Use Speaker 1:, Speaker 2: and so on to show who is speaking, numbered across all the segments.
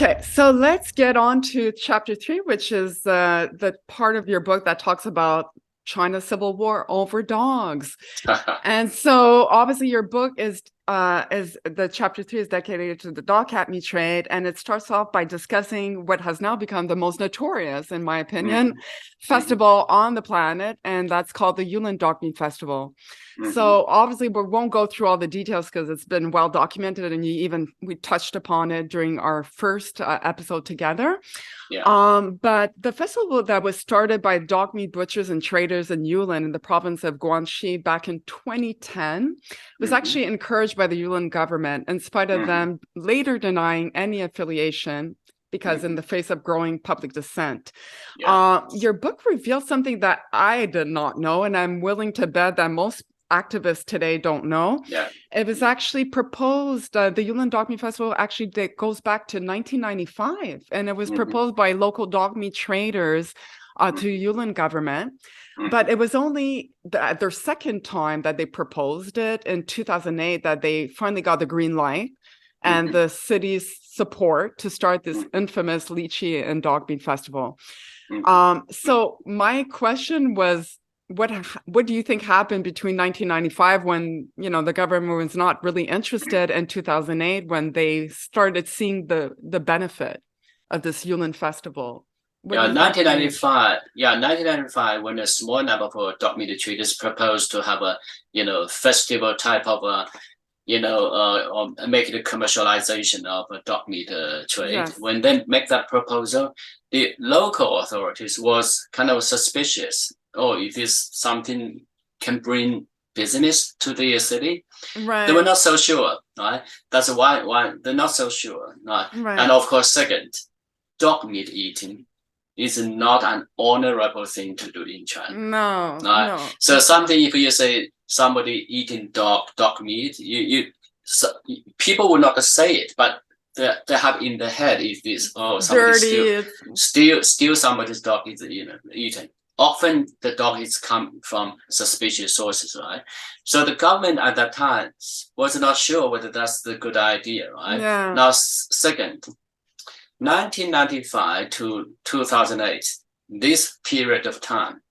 Speaker 1: Okay, so let's get on to chapter 3, which is the part of your book that talks about China's civil war over dogs. And so obviously your book is the chapter 3 is dedicated to the dog cat meat trade, and it starts off by discussing what has now become the most notorious, in my opinion, festival on the planet, and that's called the Yulin Dog Meat Festival. So obviously we won't go through all the details because it's been well documented, and we touched upon it during our first episode together. But the festival that was started by dog meat butchers and traders in Yulin in the province of Guangxi back in 2010 was actually encouraged by the Yulin government, in spite of them later denying any affiliation because in the face of growing public dissent. Your book reveals something that I did not know, and I'm willing to bet that most activists today don't know. It was actually proposed, the Yulin Dog Meat Festival actually goes back to 1995, and it was proposed by local dog meat traders to Yulin government. But it was only their second time that they proposed it in 2008 that they finally got the green light and the city's support to start this infamous lychee and dog meat festival. So my question was, what do you think happened between 1995 when the government was not really interested, and 2008 when they started seeing the benefit of this Yulin festival?
Speaker 2: 1995 when a small number of dog meat traders proposed to have a festival type of or make it a commercialization of a dog meat trade. When they make that proposal, the local authorities was kind of suspicious. If this something can bring business to the city, they were not so sure, right? That's why they're not so sure, right? And of course, second, dog meat eating is not an honorable thing to do in China.
Speaker 1: No.
Speaker 2: So something, if you say somebody eating dog meat, people will not say it, but they have in their head is this: somebody steal somebody's dog is eaten. Often the dog is come from suspicious sources, right? So the government at that time was not sure whether that's the good idea, right? Now, second, 1995 to 2008, this period of time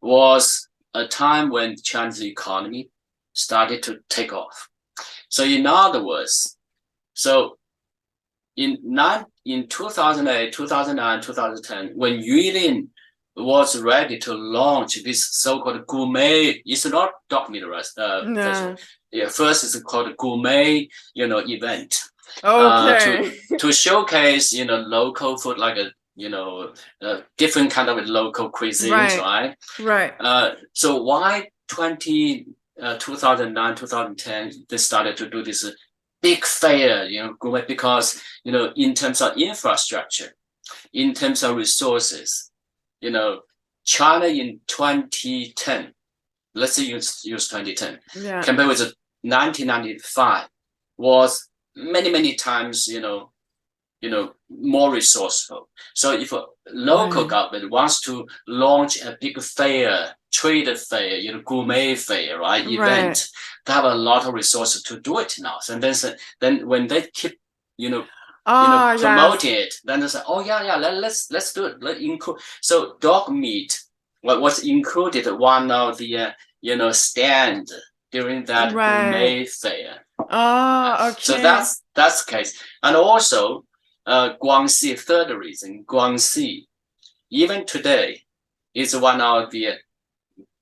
Speaker 2: was a time when China's economy started to take off. So in other words, in 2008, 2009, 2010, when Yulin was ready to launch this so-called gourmet, it's not dog meat festival. First it's called gourmet, event. To showcase, local food, like different kind of local cuisines, right? So why 2009, 2010, they started to do this big fair, gourmet, because, in terms of infrastructure, in terms of resources, China in 2010, let's say use 2010, compared with 1995, was many times, more resourceful. So if a local government wants to launch a big fair, trade fair, gourmet fair, right, event, they have a lot of resources to do it now. And then when they keep, promoting it, then they say, let's do it. Let's include. So dog meat was included one of the stand during that gourmet fair. So that's the case. And also Guangxi, third reason, Guangxi even today is one of the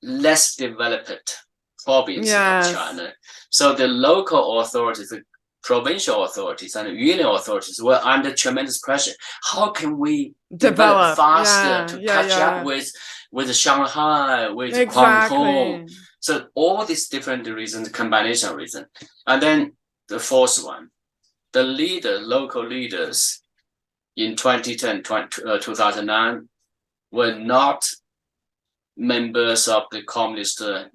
Speaker 2: less developed provinces of China. So the local authorities, the provincial authorities and the Yulin authorities were under tremendous pressure. How can we develop faster to catch up with Shanghai, with Guangdong? So all these different reasons, combination of reasons. And then the fourth one, the local leaders in 2010, 2009 were not members of the Communist, party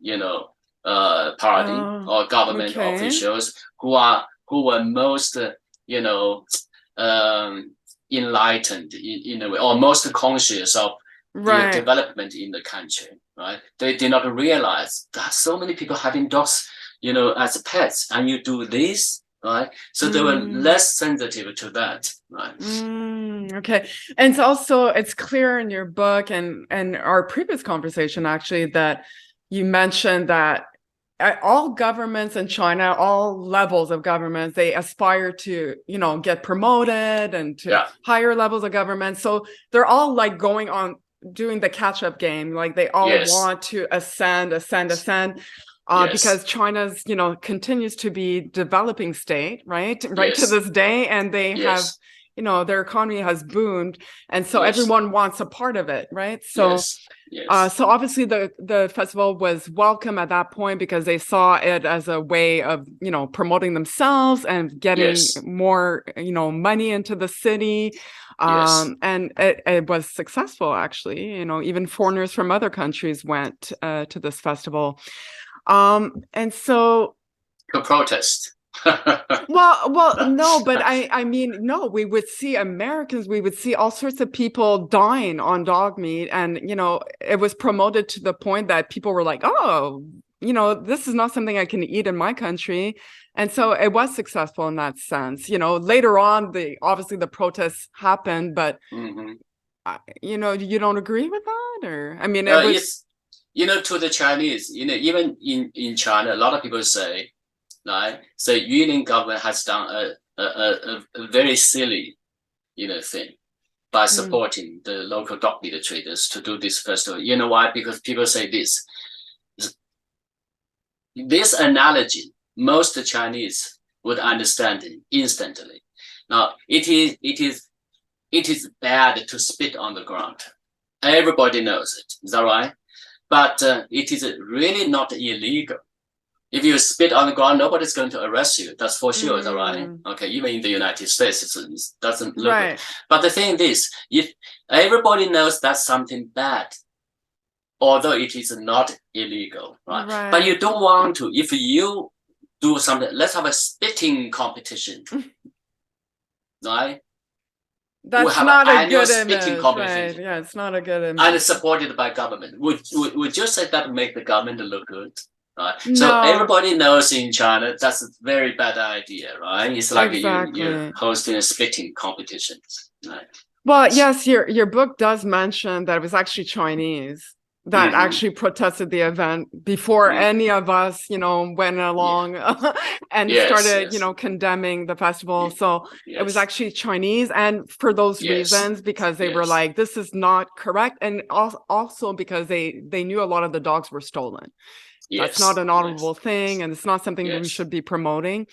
Speaker 2: or government officials who were most, enlightened in a way, or most conscious of the development in the country, right? They did not realize that so many people having dogs, as pets, and you do this, right? So they were less sensitive to that, right?
Speaker 1: Okay. And it's clear in your book and our previous conversation, actually, that you mentioned that all governments in China, all levels of governments, they aspire to, get promoted and to higher levels of government. So they're all like going on doing the catch-up game. Like they all want to ascend. Because China's, continues to be developing state, right to this day, and they have, their economy has boomed, and so everyone wants a part of it, right? So, so obviously the festival was welcome at that point because they saw it as a way of, promoting themselves and getting more, money into the city. And it was successful, actually. Even foreigners from other countries went to this festival. And so
Speaker 2: to protest.
Speaker 1: well, no, but I mean, no, we would see Americans, we would see all sorts of people dying on dog meat. And, it was promoted to the point that people were like, oh, this is not something I can eat in my country. And so it was successful in that sense. Later on, obviously the protests happened, but, you don't agree with that? Or, I mean, it was...
Speaker 2: to the Chinese, even in China, a lot of people say, right? So Yulin government has done a very silly, thing by supporting the local dog meat traders to do this festival. You know why? Because people say this analogy, most Chinese would understand it instantly. Now, it is bad to spit on the ground. Everybody knows it. Is that right? But it is really not illegal. If you spit on the ground, nobody's going to arrest you. That's for sure. Is that right? Okay, even in the United States, it doesn't look right. But the thing is, if everybody knows that's something bad, although it is not illegal, right? But you don't want to. If you do something, let's have a spitting competition, right?
Speaker 1: That's not a good image, right? Yeah, it's not a good image.
Speaker 2: And it's supported by government. Would you say that make the government look good? Right. No. So everybody knows in China that's a very bad idea, right? It's like you're hosting a spitting competition, right?
Speaker 1: Well, yes, your book does mention that it was actually Chinese that actually protested the event before any of us, went along and started, condemning the festival. So it was actually Chinese, and for those reasons, because they were like, this is not correct, and also because they knew a lot of the dogs were stolen. That's not an honorable thing, and it's not something that we should be promoting.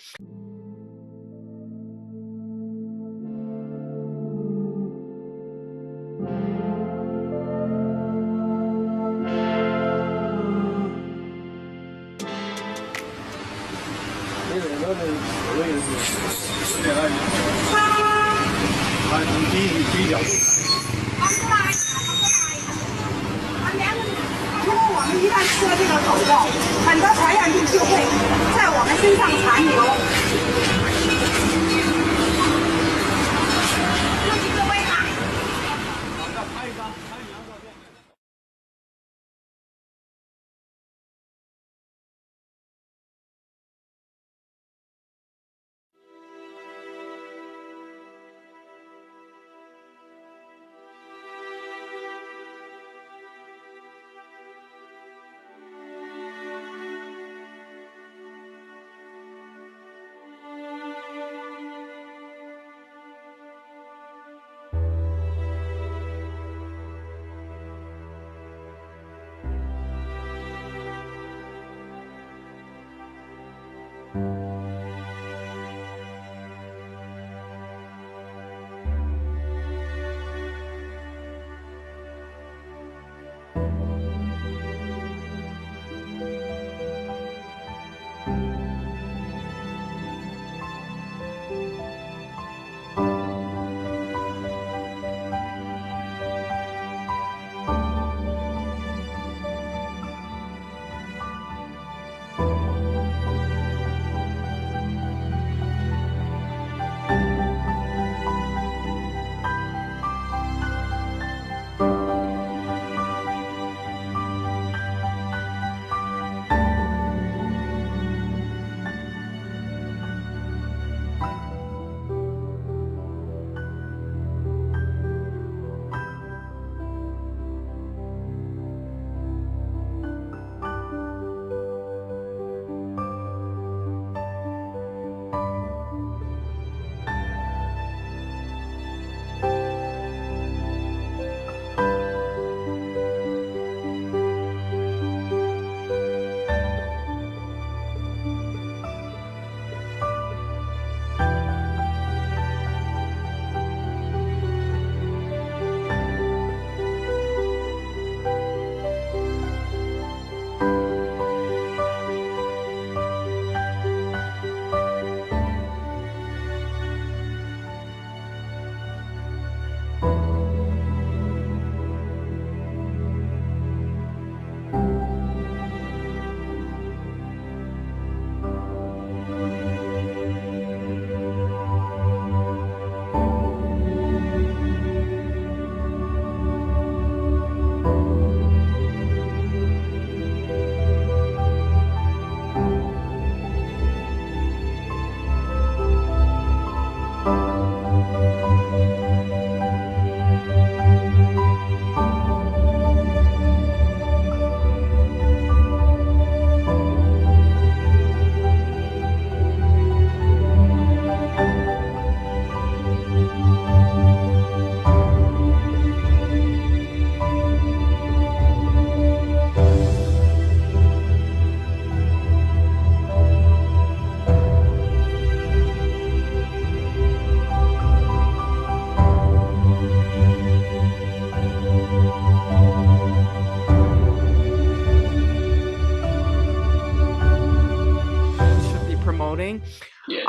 Speaker 1: everything.
Speaker 2: Yes.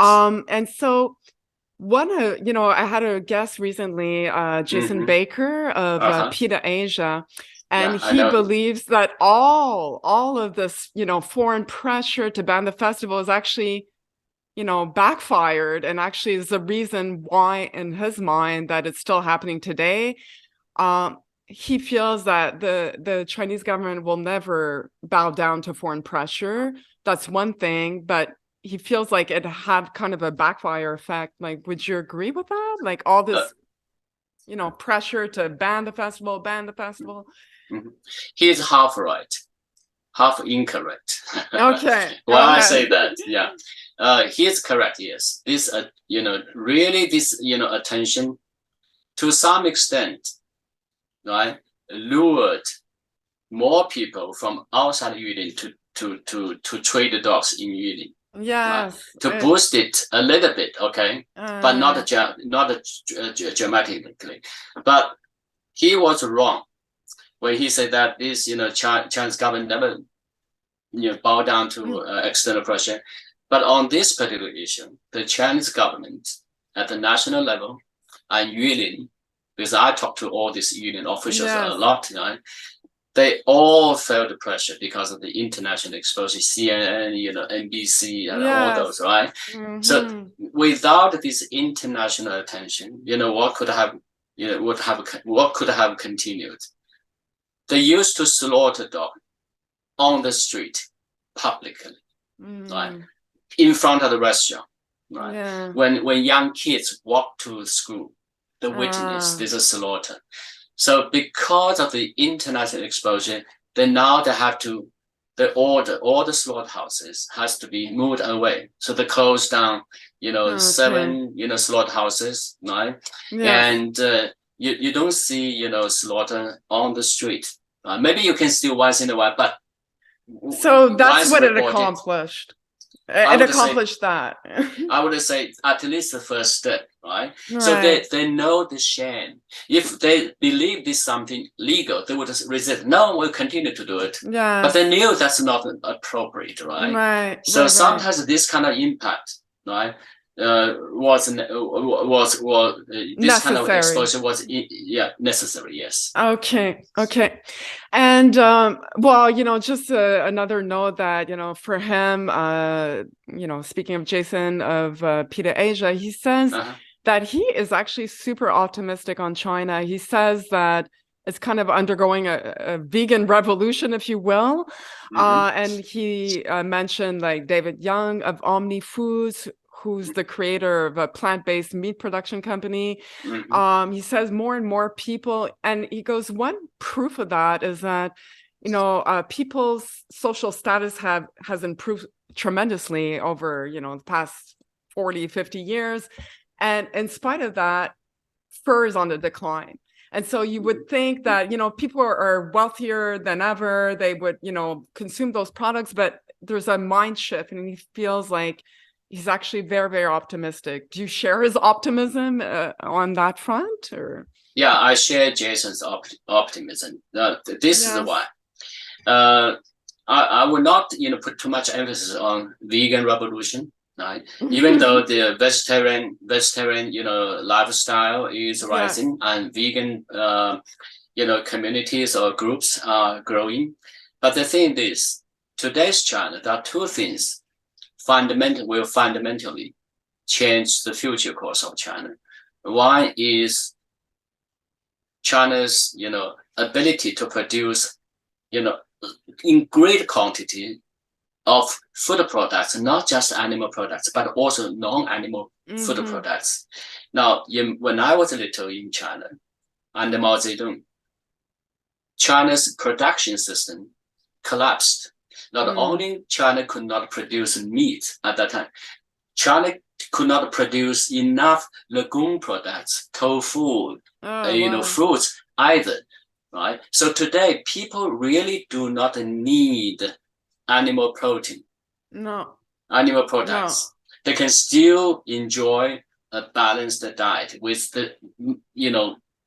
Speaker 1: And so I had a guest recently, Jason Baker of PETA Asia, and he believes that all of this, foreign pressure to ban the festival is actually, backfired, and actually is the reason why, in his mind, that it's still happening today. He feels that the Chinese government will never bow down to foreign pressure. That's one thing, but he feels like it had kind of a backfire effect. Like, would you agree with that? Like all this, pressure to ban the festival.
Speaker 2: He is half right, half incorrect.
Speaker 1: Okay.
Speaker 2: Well, I say that, yeah. He is correct, yes. This, really this, attention, to some extent, right, lured more people from outside Yulin to trade the dogs in Yulin.
Speaker 1: Yes.
Speaker 2: To boost it a little bit, okay, but not dramatically. But he was wrong when he said that this, Chinese government never, bow down to external pressure. But on this particular issue, the Chinese government at the national level and Yulin, because I talked to all these Yulin officials a lot, they all felt the pressure because of the international exposure, CNN, NBC, and all those, right? So without this international attention, what could have continued? They used to slaughter dogs on the street publicly, right, in front of the restaurant, right? Yeah. When young kids walk to school, the witness, there's a slaughter. So because of the international exposure, they have to, all the slaughterhouses has to be moved away. So they close down, 7, slaughterhouses, right? Yeah. And you don't see, slaughter on the street. Maybe you can still once in a while, but
Speaker 1: so that's what it accomplished. It accomplished that.
Speaker 2: I would say at least the first step, right? So they know the shame. If they believe this is something legal, they would resist. No, we'll continue to do it. Yeah. But they knew that's not appropriate, right? Right. So sometimes this kind of impact, right, was this kind of exposure was necessary. Yes.
Speaker 1: Okay. And just another note that for him, speaking of Jason of PETA Asia, he says that he is actually super optimistic on China. He says that it's kind of undergoing a vegan revolution, if you will. And he mentioned like David Young of Omni Foods, who's the creator of a plant-based meat production company. He says more and more people, and he goes, one proof of that is that, people's social status has improved tremendously over, the past 40, 50 years. And in spite of that, fur is on the decline. And so you would think that, people are wealthier than ever. They would, consume those products, but there's a mind shift, and he feels like he's actually very, very optimistic. Do you share his optimism on that front, or?
Speaker 2: Yeah, I share Jason's optimism. This is why. I would not, put too much emphasis on vegan revolution, right? Even though the vegetarian, lifestyle is rising and vegan, communities or groups are growing. But the thing is, today's China, there are two things will fundamentally change the future course of China. One is China's, ability to produce, in great quantity of food products, not just animal products, but also non-animal food products. Now, when I was little in China, under Mao Zedong, China's production system collapsed. Not only China could not produce meat at that time, China could not produce enough legume products, tofu, fruits either, right? So today, people really do not need animal protein. No. Animal products. No. They can still enjoy a balanced diet with the,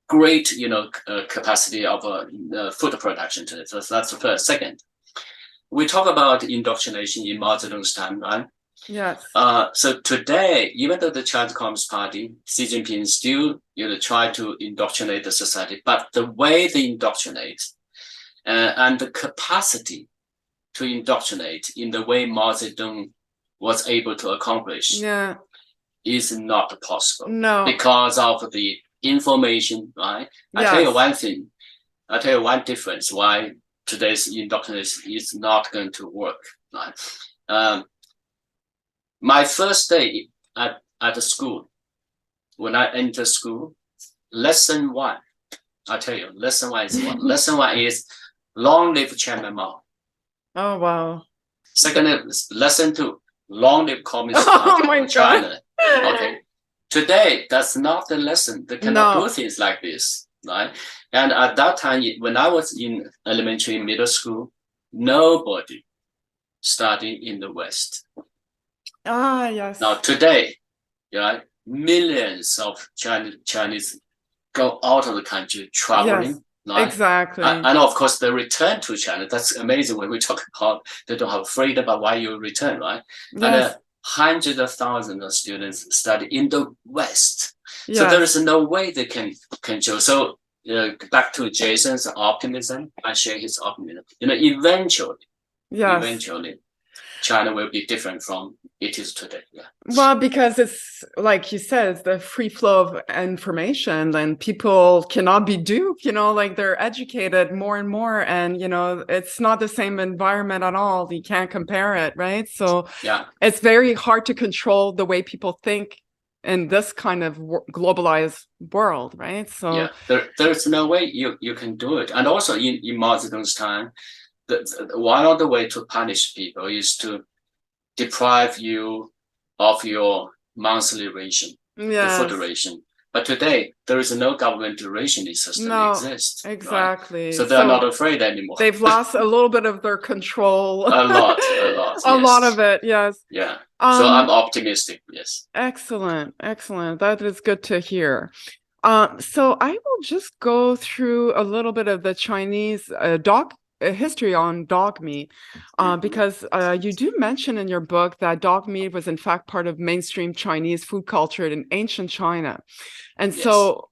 Speaker 2: great, capacity of food production today. So that's the first. Second, we talk about indoctrination in Mao Zedong's time, right?
Speaker 1: Yes.
Speaker 2: So today, even though the Chinese Communist Party, Xi Jinping still, try to indoctrinate the society, but the way they indoctrinate and the capacity to indoctrinate in the way Mao Zedong was able to accomplish is not possible.
Speaker 1: No.
Speaker 2: Because of the information, right? Yes. I tell you one thing. I tell you one difference why today's indoctrination is not going to work. Right? My first day at the school, when I enter school, lesson 1, I tell you, lesson 1 is what? Lesson 1 is long live Chairman Mao.
Speaker 1: Oh, wow.
Speaker 2: Second, lesson 2, long live Communist Party of China. Okay. Today, that's not the lesson. They cannot do things like this, right? And at that time, when I was in elementary and middle school, nobody studied in the West.
Speaker 1: Ah, yes.
Speaker 2: Now today, millions of Chinese go out of the country traveling.
Speaker 1: Yes,
Speaker 2: right?
Speaker 1: Exactly.
Speaker 2: And of course, they return to China. That's amazing when we talk about they don't have freedom, but why you return, right? Yes. And hundreds of thousands of students study in the West. Yes. So there is no way they can control. So back to Jason's optimism, I share his optimism. Eventually, China will be different from it is today. Yeah.
Speaker 1: Well, because it's like you said, it's the free flow of information, and people cannot be duped. Like they're educated more and more, and it's not the same environment at all. You can't compare it, right? So it's very hard to control the way people think in this kind of globalized world, right? So
Speaker 2: there's no way you can do it. And also in Mao Zedong's time, one of the way to punish people is to deprive you of your monthly ration, the food ration. But today, there is no government rationing system exists.
Speaker 1: Exactly.
Speaker 2: Right? So they're not afraid anymore.
Speaker 1: They've lost a little bit of their control.
Speaker 2: a lot.
Speaker 1: A lot of it, yes.
Speaker 2: Yeah. So I'm optimistic, yes.
Speaker 1: Excellent. That is good to hear. So I will just go through a little bit of the Chinese history on dog meat, because you do mention in your book that dog meat was in fact part of mainstream Chinese food culture in ancient China. And so,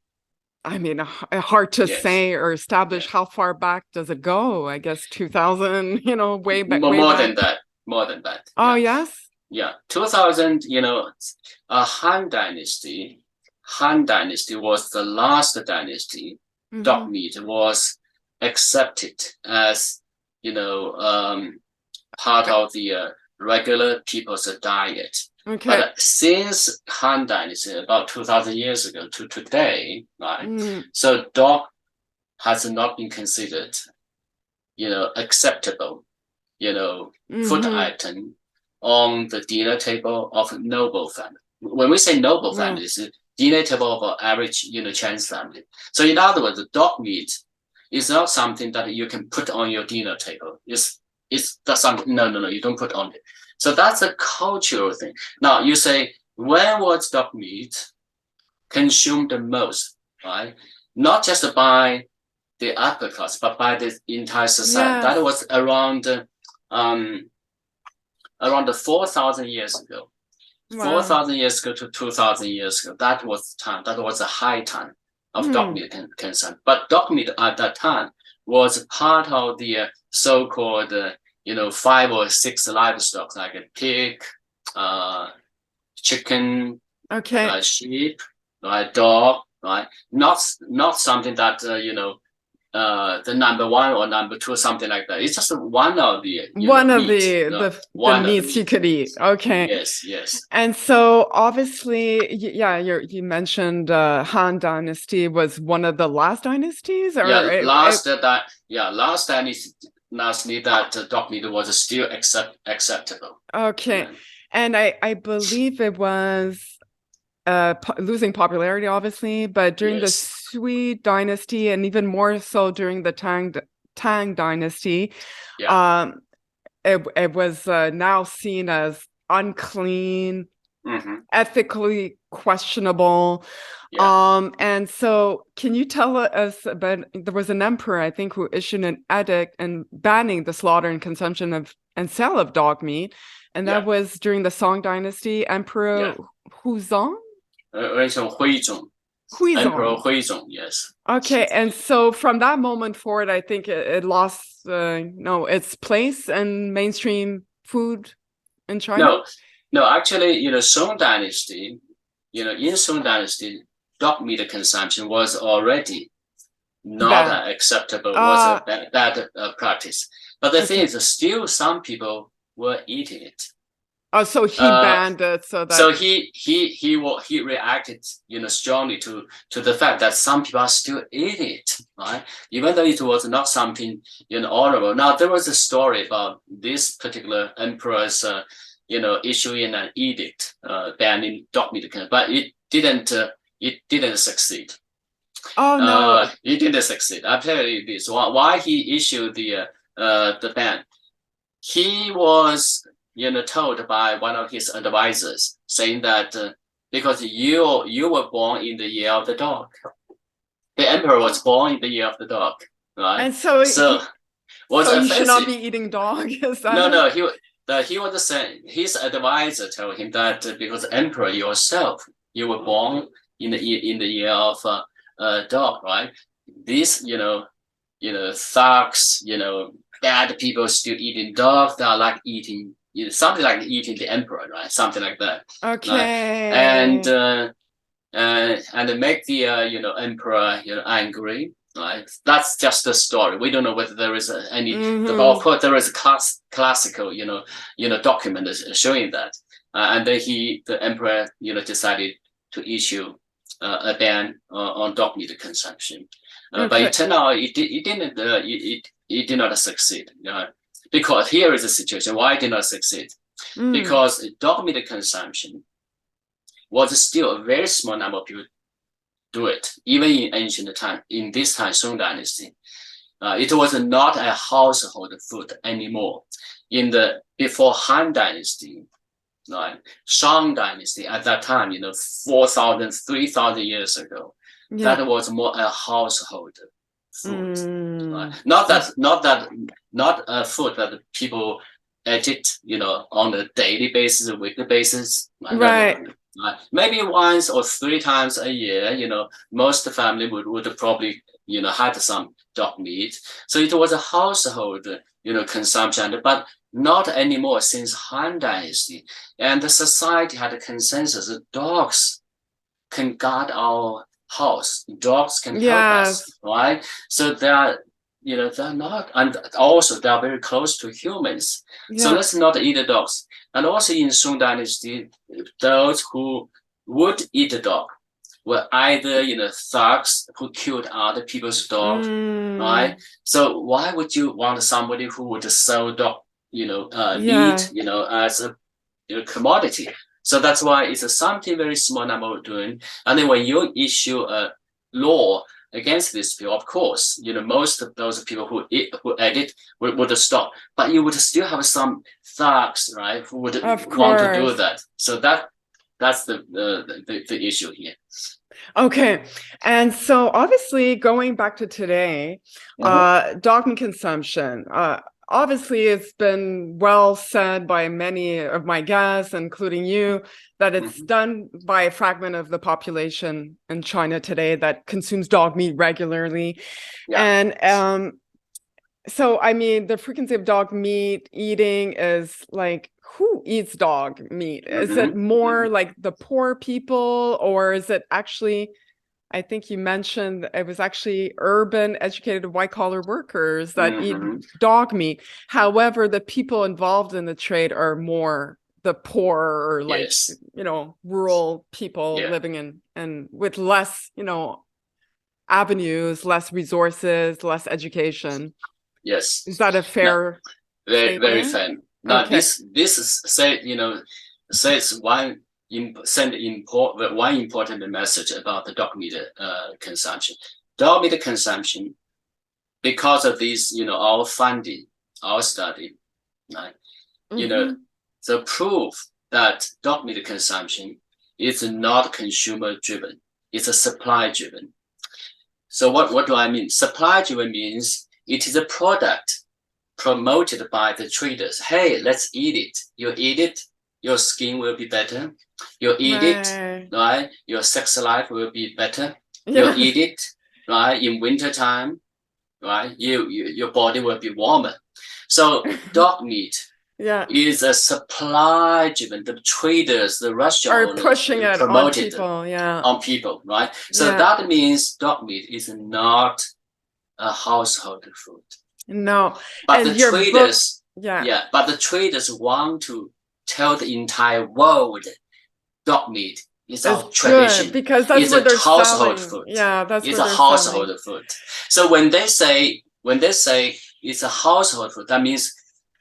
Speaker 1: I mean, hard to say or establish how far back does it go? I guess 2000, way back.
Speaker 2: More than that.
Speaker 1: Oh, yes?
Speaker 2: Yeah, 2000, Han Dynasty. Han Dynasty was the last dynasty. Dog meat was accepted as part of the regular people's diet. Okay. But since Han Dynasty, about 2000 years ago to today, right? So dog has not been considered, acceptable, food item on the dinner table of noble family. When we say noble family, it's the dinner table of an average, Chinese family. So in other words, the dog meat is not something that you can put on your dinner table. That's something, no, you don't put on it. So that's a cultural thing. Now you say, when was dog meat consumed the most, right? Not just by the upper class, but by the entire society. Yes. That was around 4,000 years ago. Wow. 4,000 years ago to 2,000 years ago. That was the time. That was a high time of dog meat consumption. But dog meat at that time was part of the so-called, 5 or 6 livestock, like a pig, chicken, sheep, right, dog, right? Not something that the number 1 or number 2, something like that. It's just one of the meats
Speaker 1: you could eat. Okay.
Speaker 2: Yes.
Speaker 1: And so obviously, you mentioned Han Dynasty was one of the last dynasties, or
Speaker 2: last dynasty that dog meat was still acceptable.
Speaker 1: Okay, yeah. And I believe it was losing popularity, obviously, but during the Sui dynasty, and even more so during the Tang dynasty, it was now seen as unclean, ethically questionable. And so can you tell us about, there was an emperor, I think, who issued an edict and banning the slaughter and consumption of and sale of dog meat. And that was during the Song Dynasty, Emperor Huzong?
Speaker 2: Huizong. Emperor Huizong, yes.
Speaker 1: Okay, and so from that moment forward, I think it lost its place in mainstream food in China.
Speaker 2: No, actually, Song Dynasty, in Song Dynasty, dog meat consumption was already not acceptable, was a bad practice. But the thing is, still some people were eating it.
Speaker 1: Oh, so he banned it, so
Speaker 2: he reacted, strongly to the fact that some people are still eating it, right? Even though it was not something honorable. Now there was a story about this particular emperor's, issuing an edict banning dog meat, but it didn't succeed.
Speaker 1: Oh no!
Speaker 2: It didn't succeed. I'll tell you this: why he issued the ban. He was told by one of his advisors, saying that because you were born in the year of the dog, the emperor was born in the year of the dog, right?
Speaker 1: And so you should not be eating dog. Is that
Speaker 2: no? He was saying, his advisor told him that because emperor yourself, you were born in the year of dog, right? These thugs, bad people still eating dog. They are like eating. Something like eating the emperor, right? Something like that.
Speaker 1: Okay.
Speaker 2: Right? And make the emperor angry. Right? That's just the story. We don't know whether there is any. Of course, there is a classical document showing that. And then the emperor decided to issue a ban on dog meat consumption. But it turned out it did not succeed. Because here is the situation why it did not succeed. Because dog meat consumption was still a very small number of people do it, even in ancient time. In this time, Song Dynasty, it was not a household food anymore. Before Han Dynasty, right, Shang Dynasty at that time, 4,000, 3,000 years ago, that was more a household food. Right? Not a food that people ate it, on a daily basis, a weekly basis.
Speaker 1: Right.
Speaker 2: Maybe once or 3 times a year, most family would probably, had some dog meat. So it was a household, consumption, but not anymore since Han Dynasty. And the society had a consensus that dogs can guard our house. Dogs can help us, right? So they are, they're not, and also they are very close to humans. So let's not eat the dogs. And also in Song Dynasty, those who would eat the dog were either thugs who killed other people's dog, right? So why would you want somebody who would sell dog, meat, as a commodity? So that's why it's something very small number of doing. And then when you issue a law against this people, of course, most of those people who edit would stop, but you would still have some thugs, right, who would want to do that. So that's the issue here.
Speaker 1: Okay, and so obviously going back to today, dog meat consumption. Obviously, it's been well said by many of my guests, including you, that it's done by a fragment of the population in China today that consumes dog meat regularly. And so, I mean, the frequency of dog meat eating is like, who eats dog meat? Is it more like the poor people, or is it actually... I think you mentioned it was actually urban, educated, white-collar workers that eat dog meat. However, the people involved in the trade are more the poor, or like, rural people living in with less, avenues, less resources, less education.
Speaker 2: Yes.
Speaker 1: Is that a fair
Speaker 2: statement? Very fair. Now, this is says one important message about the dog meat consumption. Dog meat consumption, because of this, our funding, our study, right? The proof that dog meat consumption is not consumer driven; it's a supply driven. So what do I mean? Supply driven means it is a product promoted by the traders. Hey, let's eat it. You eat it, your skin will be better. You eat it, right? Your sex life will be better. You eat it, right? In winter time, right? Your body will be warmer. So dog meat is a supply driven. The traders, the restaurant owners
Speaker 1: pushing it on people,
Speaker 2: on people, right? So that means dog meat is not a household food.
Speaker 1: No,
Speaker 2: but the traders, but the traders want to tell the entire world dog meat is our tradition,
Speaker 1: because that's what they're
Speaker 2: household
Speaker 1: selling.
Speaker 2: food.
Speaker 1: That's
Speaker 2: it's a household food. So when they say it's a household food, that means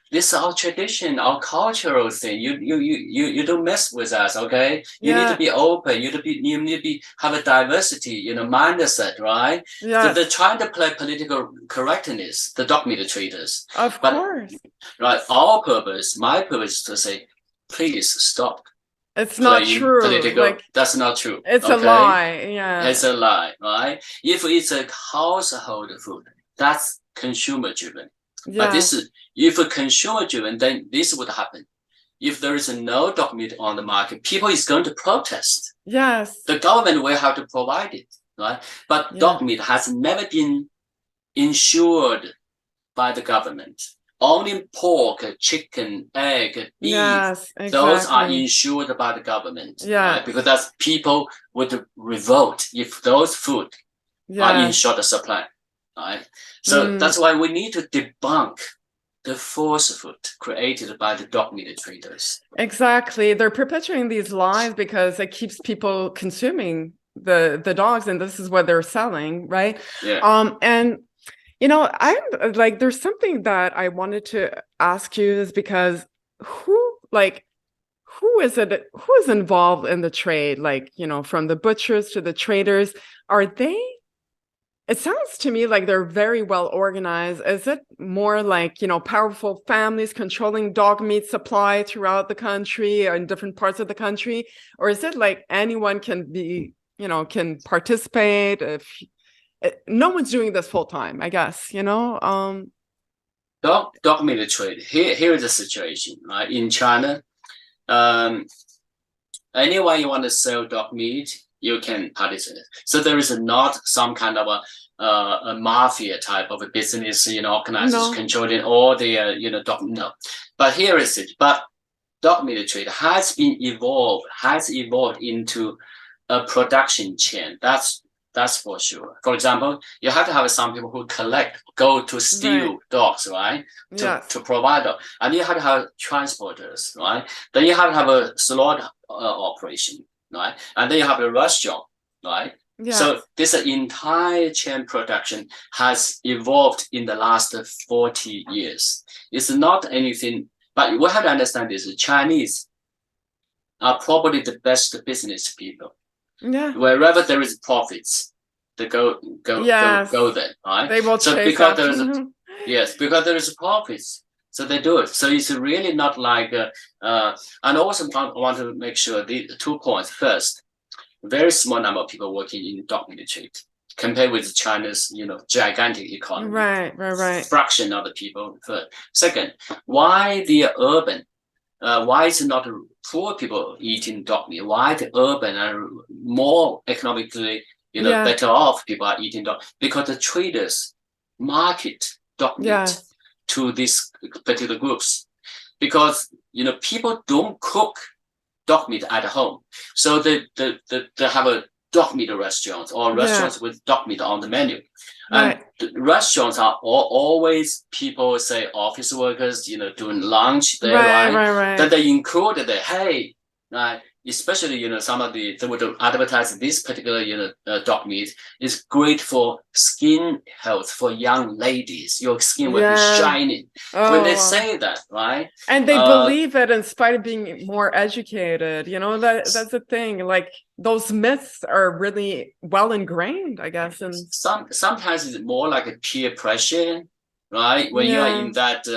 Speaker 2: this is our tradition, our cultural thing. You don't mess with us, okay? You need to be open. You need to have a diversity, mindset, right? So they're trying to play political correctness, the dog meat traders.
Speaker 1: Of course.
Speaker 2: Right. My purpose is to say, please stop.
Speaker 1: It's not true.
Speaker 2: That's not true.
Speaker 1: It's a lie.
Speaker 2: It's a lie, right? If it's a household food, that's consumer driven. But if a consumer driven, then this would happen. If there is no dog meat on the market, people is going to protest. The government will have to provide it, right? But dog meat has never been insured by the government. Only pork, chicken, egg, beef, those are insured by the government. Right? Because that's people would revolt if those food are in short supply. Right? So that's why we need to debunk the false food created by the dog meat traders.
Speaker 1: Exactly. They're perpetuating these lies because it keeps people consuming the dogs, and this is what they're selling, right? And I'm like, there's something that I wanted to ask you, is because who is involved in the trade? Like, from the butchers to the traders, it sounds to me like they're very well organized. Is it more like, powerful families controlling dog meat supply throughout the country or in different parts of the country? Or is it like anyone can be, can participate? No one's doing this full time, I guess, Dog
Speaker 2: meat trade. Here is the situation, right? In China, anyone you want to sell dog meat, you can participate. So there is not some kind of a mafia type of a business, organizers controlling all the dog. No, but here is it. But dog meat trade has evolved into a production chain. That's for sure. For example, you have to have some people who go to steal dogs, right? To provide them. And you have to have transporters, right? Then you have to have a slaughter operation, right? And then you have a restaurant, right? So this entire chain production has evolved in the last 40 years. It's not anything, but we have to understand this. The Chinese are probably the best business people. Wherever there is profits, they go there, right?
Speaker 1: They will
Speaker 2: chase because there is because there is profits, so they do it. So it's really not like and also want to make sure the 2 points. First, very small number of people working in dog meat trade compared with China's gigantic economy.
Speaker 1: Right.
Speaker 2: Fraction of the people. First. Second, why the urban? Why is it not poor people eating dog meat? Why the urban and more economically, better off people are eating dog? Because the traders market dog meat to these particular groups. Because people don't cook dog meat at home, so they have a dog meat restaurant or restaurants with dog meat on the menu. And the restaurants are always, people say, office workers, doing lunch there, right? Then they included the, hey, especially, some of they would advertise this particular, dog meat is great for skin health for young ladies. Your skin will be shining. When they say that, right?
Speaker 1: And they believe it in spite of being more educated. That's the thing. Like, those myths are really well ingrained, I guess. And
Speaker 2: sometimes it's more like a peer pressure, right? When you are in that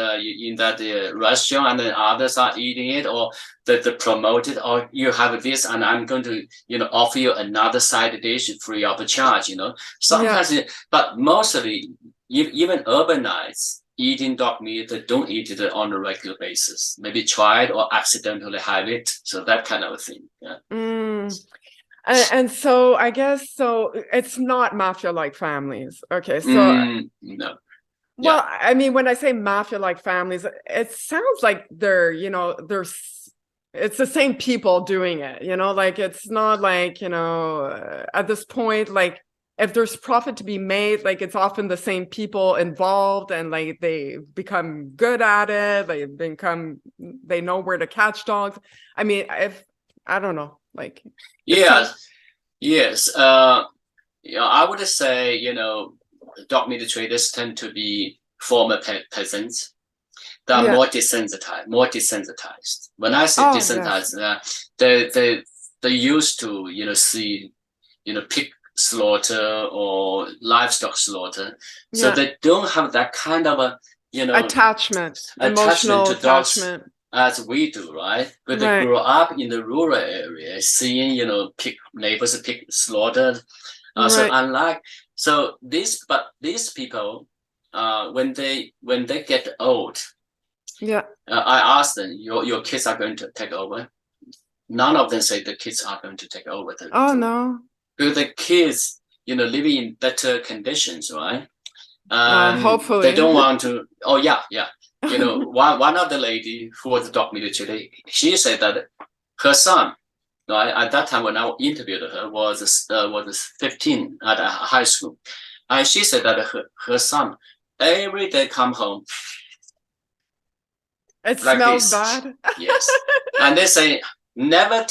Speaker 2: restaurant and then others are eating it, or the promoted, or you have this and I'm going to offer you another side dish free of charge. Sometimes, but mostly even urbanized eating dog meat, they don't eat it on a regular basis. Maybe tried or accidentally have it. So that kind of a thing. Yeah.
Speaker 1: And so I guess so it's not mafia-like families. Okay, so
Speaker 2: No.
Speaker 1: well,
Speaker 2: Yeah.
Speaker 1: I mean, when I say mafia-like families, it sounds like they're, it's the same people doing it, like it's not like, at this point, like if there's profit to be made, like it's often the same people involved and like they become good at it. They know where to catch dogs. I mean, I don't know, like.
Speaker 2: Yes. I would say, dog meat traders tend to be former peasants that are more desensitized. When I say desensitized, they used to, see, pig slaughter or livestock slaughter. So they don't have that kind of a,
Speaker 1: attachment
Speaker 2: to
Speaker 1: attachment.
Speaker 2: dogs as we do, right? But they grew up in the rural area, seeing, neighbors pig slaughtered. So unlike these people, when they get old, I ask them, your kids are going to take over. None of them say the kids are going to take over.
Speaker 1: No.
Speaker 2: Because the kids, living in better conditions, right?
Speaker 1: Hopefully
Speaker 2: they don't want to. Oh yeah. One of the lady who was a dog military, she said that her son, at that time when I interviewed her, was 15 at a high school, and she said that her son every day come home.
Speaker 1: It like smells bad.
Speaker 2: Yes, and they say never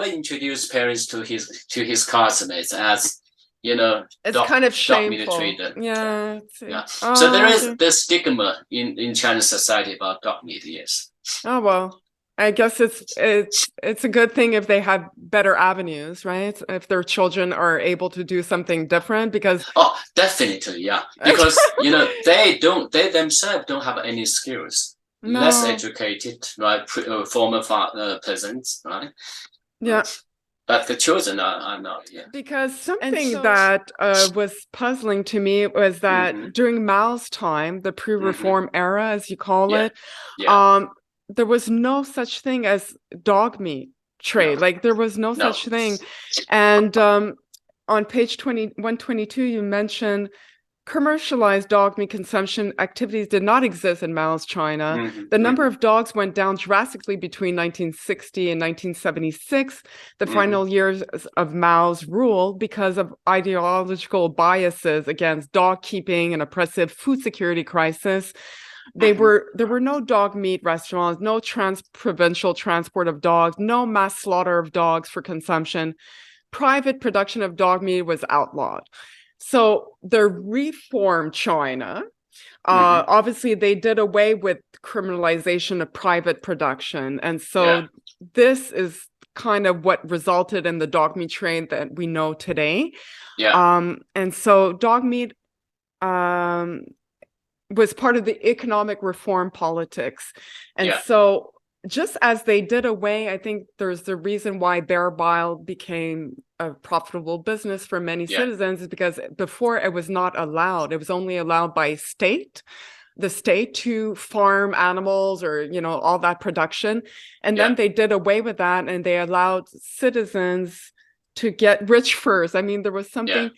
Speaker 2: introduce parents to his classmates as.
Speaker 1: It's kind of shameful. Yeah.
Speaker 2: So there is the stigma in Chinese society about dog meat. Yes.
Speaker 1: Oh well, I guess it's a good thing if they have better avenues, right? If their children are able to do something different, because
Speaker 2: definitely, yeah, because they themselves don't have any skills, less educated, right? Former peasants, right?
Speaker 1: Yeah.
Speaker 2: But the children are not, yeah.
Speaker 1: Because something that was puzzling to me was that during Mao's time, the pre-reform era, as you call it, there was no such thing as dog meat trade. Like there was no such thing. And on page 122, you mentioned commercialized dog meat consumption activities did not exist in Mao's China. The number of dogs went down drastically between 1960 and 1976, the final years of Mao's rule, because of ideological biases against dog keeping and oppressive food security crisis. There were no dog meat restaurants, no trans-provincial transport of dogs, no mass slaughter of dogs for consumption. Private production of dog meat was outlawed. So the reformed China, obviously they did away with criminalization of private production. And so this is kind of what resulted in the dog meat trade that we know today. And so dog meat was part of the economic reform politics. And so just as they did away, I think there's the reason why bear bile became a profitable business for many citizens is because before it was not allowed. It was only allowed by the state to farm animals or, all that production. And then they did away with that and they allowed citizens to get rich first. I mean, there was something,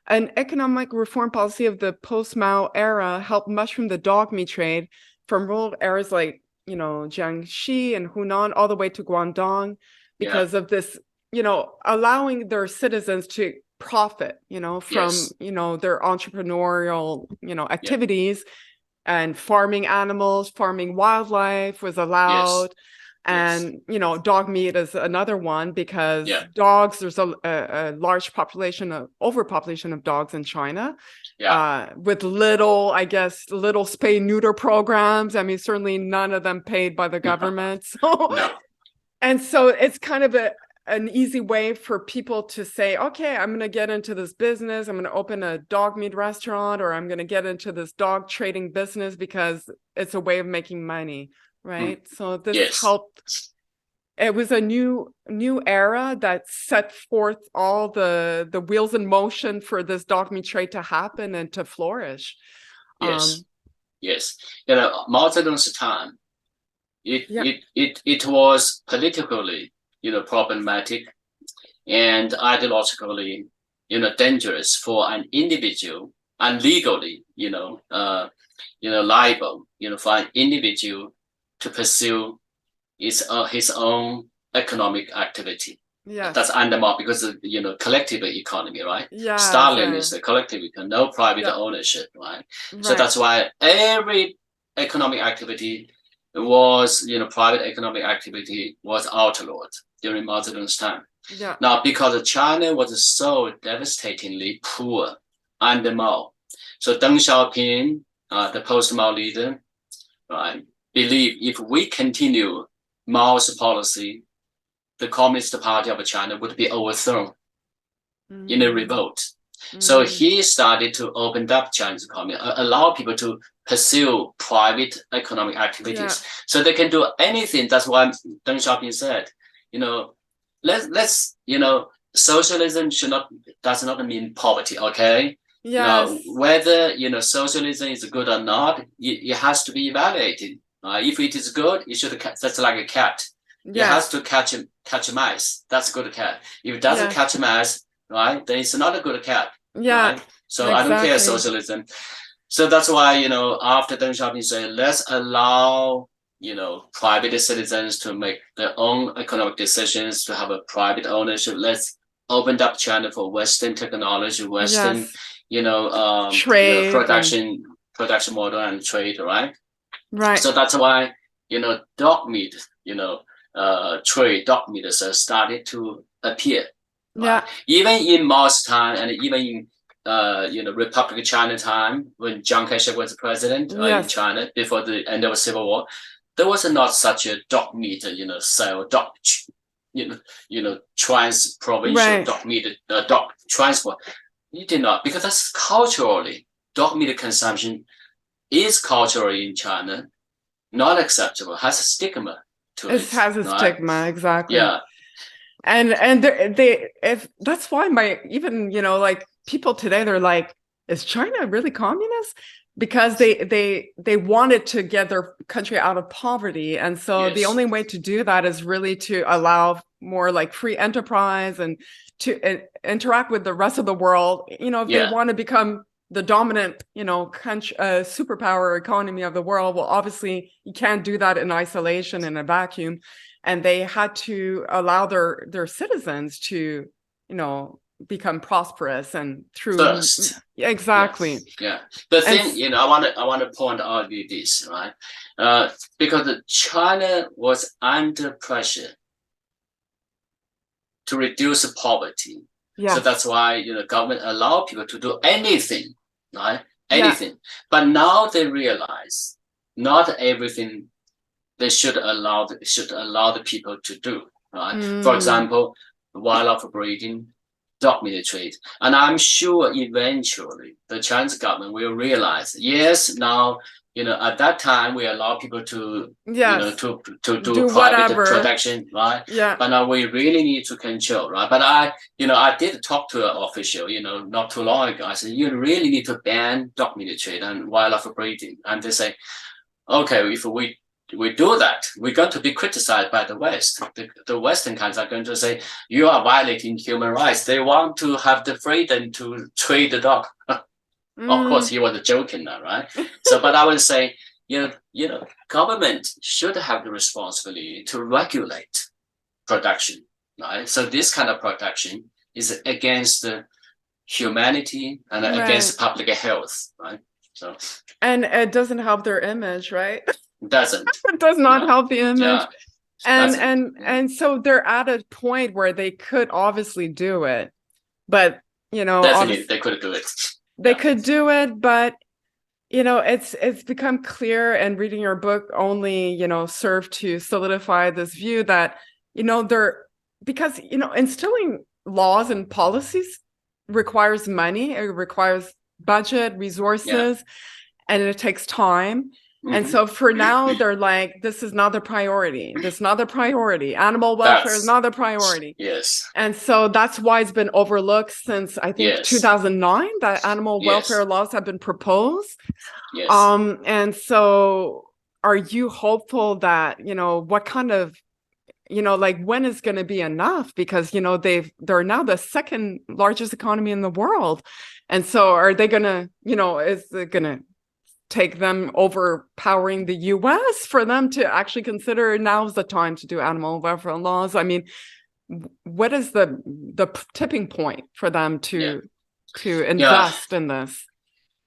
Speaker 1: an economic reform policy of the post-Mao era helped mushroom the dog meat trade from rural areas like, Jiangxi and Hunan all the way to Guangdong because of this, allowing their citizens to profit, from, their entrepreneurial, activities and farming animals, farming wildlife was allowed. And, dog meat is another one because dogs, there's a large overpopulation of dogs in China. With little spay neuter programs. I mean, certainly none of them paid by the government. And so it's kind of an easy way for people to say, okay, I'm going to get into this business. I'm going to open a dog meat restaurant, or I'm going to get into this dog trading business because it's a way of making money. Right. So this helped. It was a new era that set forth all the wheels in motion for this dog meat trade to happen and to flourish.
Speaker 2: Yes, Mao Zedong's time, it was politically, problematic and ideologically, dangerous for an individual and legally, liable, for an individual to pursue his own economic activity.
Speaker 1: Yeah,
Speaker 2: that's under Mao because of collective economy, right?
Speaker 1: Yeah,
Speaker 2: Stalin is the collective economy, no private ownership, right? So that's why every economic activity was, private economic activity was outlawed during Mao Zedong's time.
Speaker 1: Yeah.
Speaker 2: Now, because China was so devastatingly poor under Mao, so Deng Xiaoping, the post-Mao leader, right, believed if we continue Mao's policy, the Communist Party of China would be overthrown in a revolt. So he started to open up China's economy, allow people to pursue private economic activities, so they can do anything. That's why Deng Xiaoping said, let's socialism does not mean poverty, okay?
Speaker 1: Yes.
Speaker 2: Now, whether socialism is good or not, it has to be evaluated. If it is good, it should. That's like a cat. It has to catch mice. That's a good cat. If it doesn't catch mice, right, then it's not a good cat.
Speaker 1: Yeah.
Speaker 2: Right? So I don't care socialism. So that's why after Deng Xiaoping said, let's allow private citizens to make their own economic decisions, to have a private ownership. Let's open up China for Western technology, Western
Speaker 1: trade,
Speaker 2: production model and trade, right?
Speaker 1: Right.
Speaker 2: So that's why dog meat, trade dog meat started to appear. Right? Even in Mao's time and even in Republic of China time, when Chiang Kai-shek was president in China before the end of the Civil War, there was not such a dog meat, sale, dog, trans-provincial dog meat, dog transport. You did not, because that's culturally, dog meat consumption is culturally in China not acceptable, has a stigma to it.
Speaker 1: It has a stigma, exactly.
Speaker 2: Yeah.
Speaker 1: And if that's why even people today, they're like, is China really communist? Because they wanted to get their country out of poverty, and so the only way to do that is really to allow more like free enterprise and to interact with the rest of the world. If they want to become the dominant, country, superpower economy of the world, well, obviously you can't do that in isolation, in a vacuum, and they had to allow their citizens to, become prosperous and through
Speaker 2: first.
Speaker 1: Exactly.
Speaker 2: Yeah. The thing, I want to point out this, right? Because China was under pressure to reduce poverty. So that's why government allowed people to do anything, right? Anything. But now they realize not everything they should allow the people to do, right? For example, wildlife breeding, dog meat trade. And I'm sure eventually the Chinese government will realize, yes, now, at that time we allow people to, to do private production, right?
Speaker 1: Yeah.
Speaker 2: But now we really need to control, right? But I did talk to an official, not too long ago. I said, you really need to ban dog meat trade and wildlife breeding. And they say, okay, if we do that, we're going to be criticized by the West. The Western countries are going to say, you are violating human rights. They want to have the freedom to trade the dog. Of course, he was joking now, right? So, but I would say, government should have the responsibility to regulate production, right? So this kind of production is against the humanity and against public health, right? So,
Speaker 1: and it doesn't help their image, right?
Speaker 2: Doesn't.
Speaker 1: It does not help the image.
Speaker 2: Yeah.
Speaker 1: And so they're at a point where they could obviously do it, but
Speaker 2: definitely they could do it.
Speaker 1: They could do it, but it's become clear, and reading your book only served to solidify this view that because instilling laws and policies requires money, it requires budget, resources, and it takes time. And so for now, they're like, this is not the priority. This is not the priority. Animal welfare is not the priority.
Speaker 2: Yes.
Speaker 1: And so that's why it's been overlooked since I think 2009 that animal welfare laws have been proposed.
Speaker 2: Yes.
Speaker 1: And so are you hopeful that, what kind of, like when is going to be enough? Because, they're now the second largest economy in the world. And so are they going to, is it going to take them overpowering the US for them to actually consider now's the time to do animal welfare laws? I mean, what is the tipping point for them to invest in this?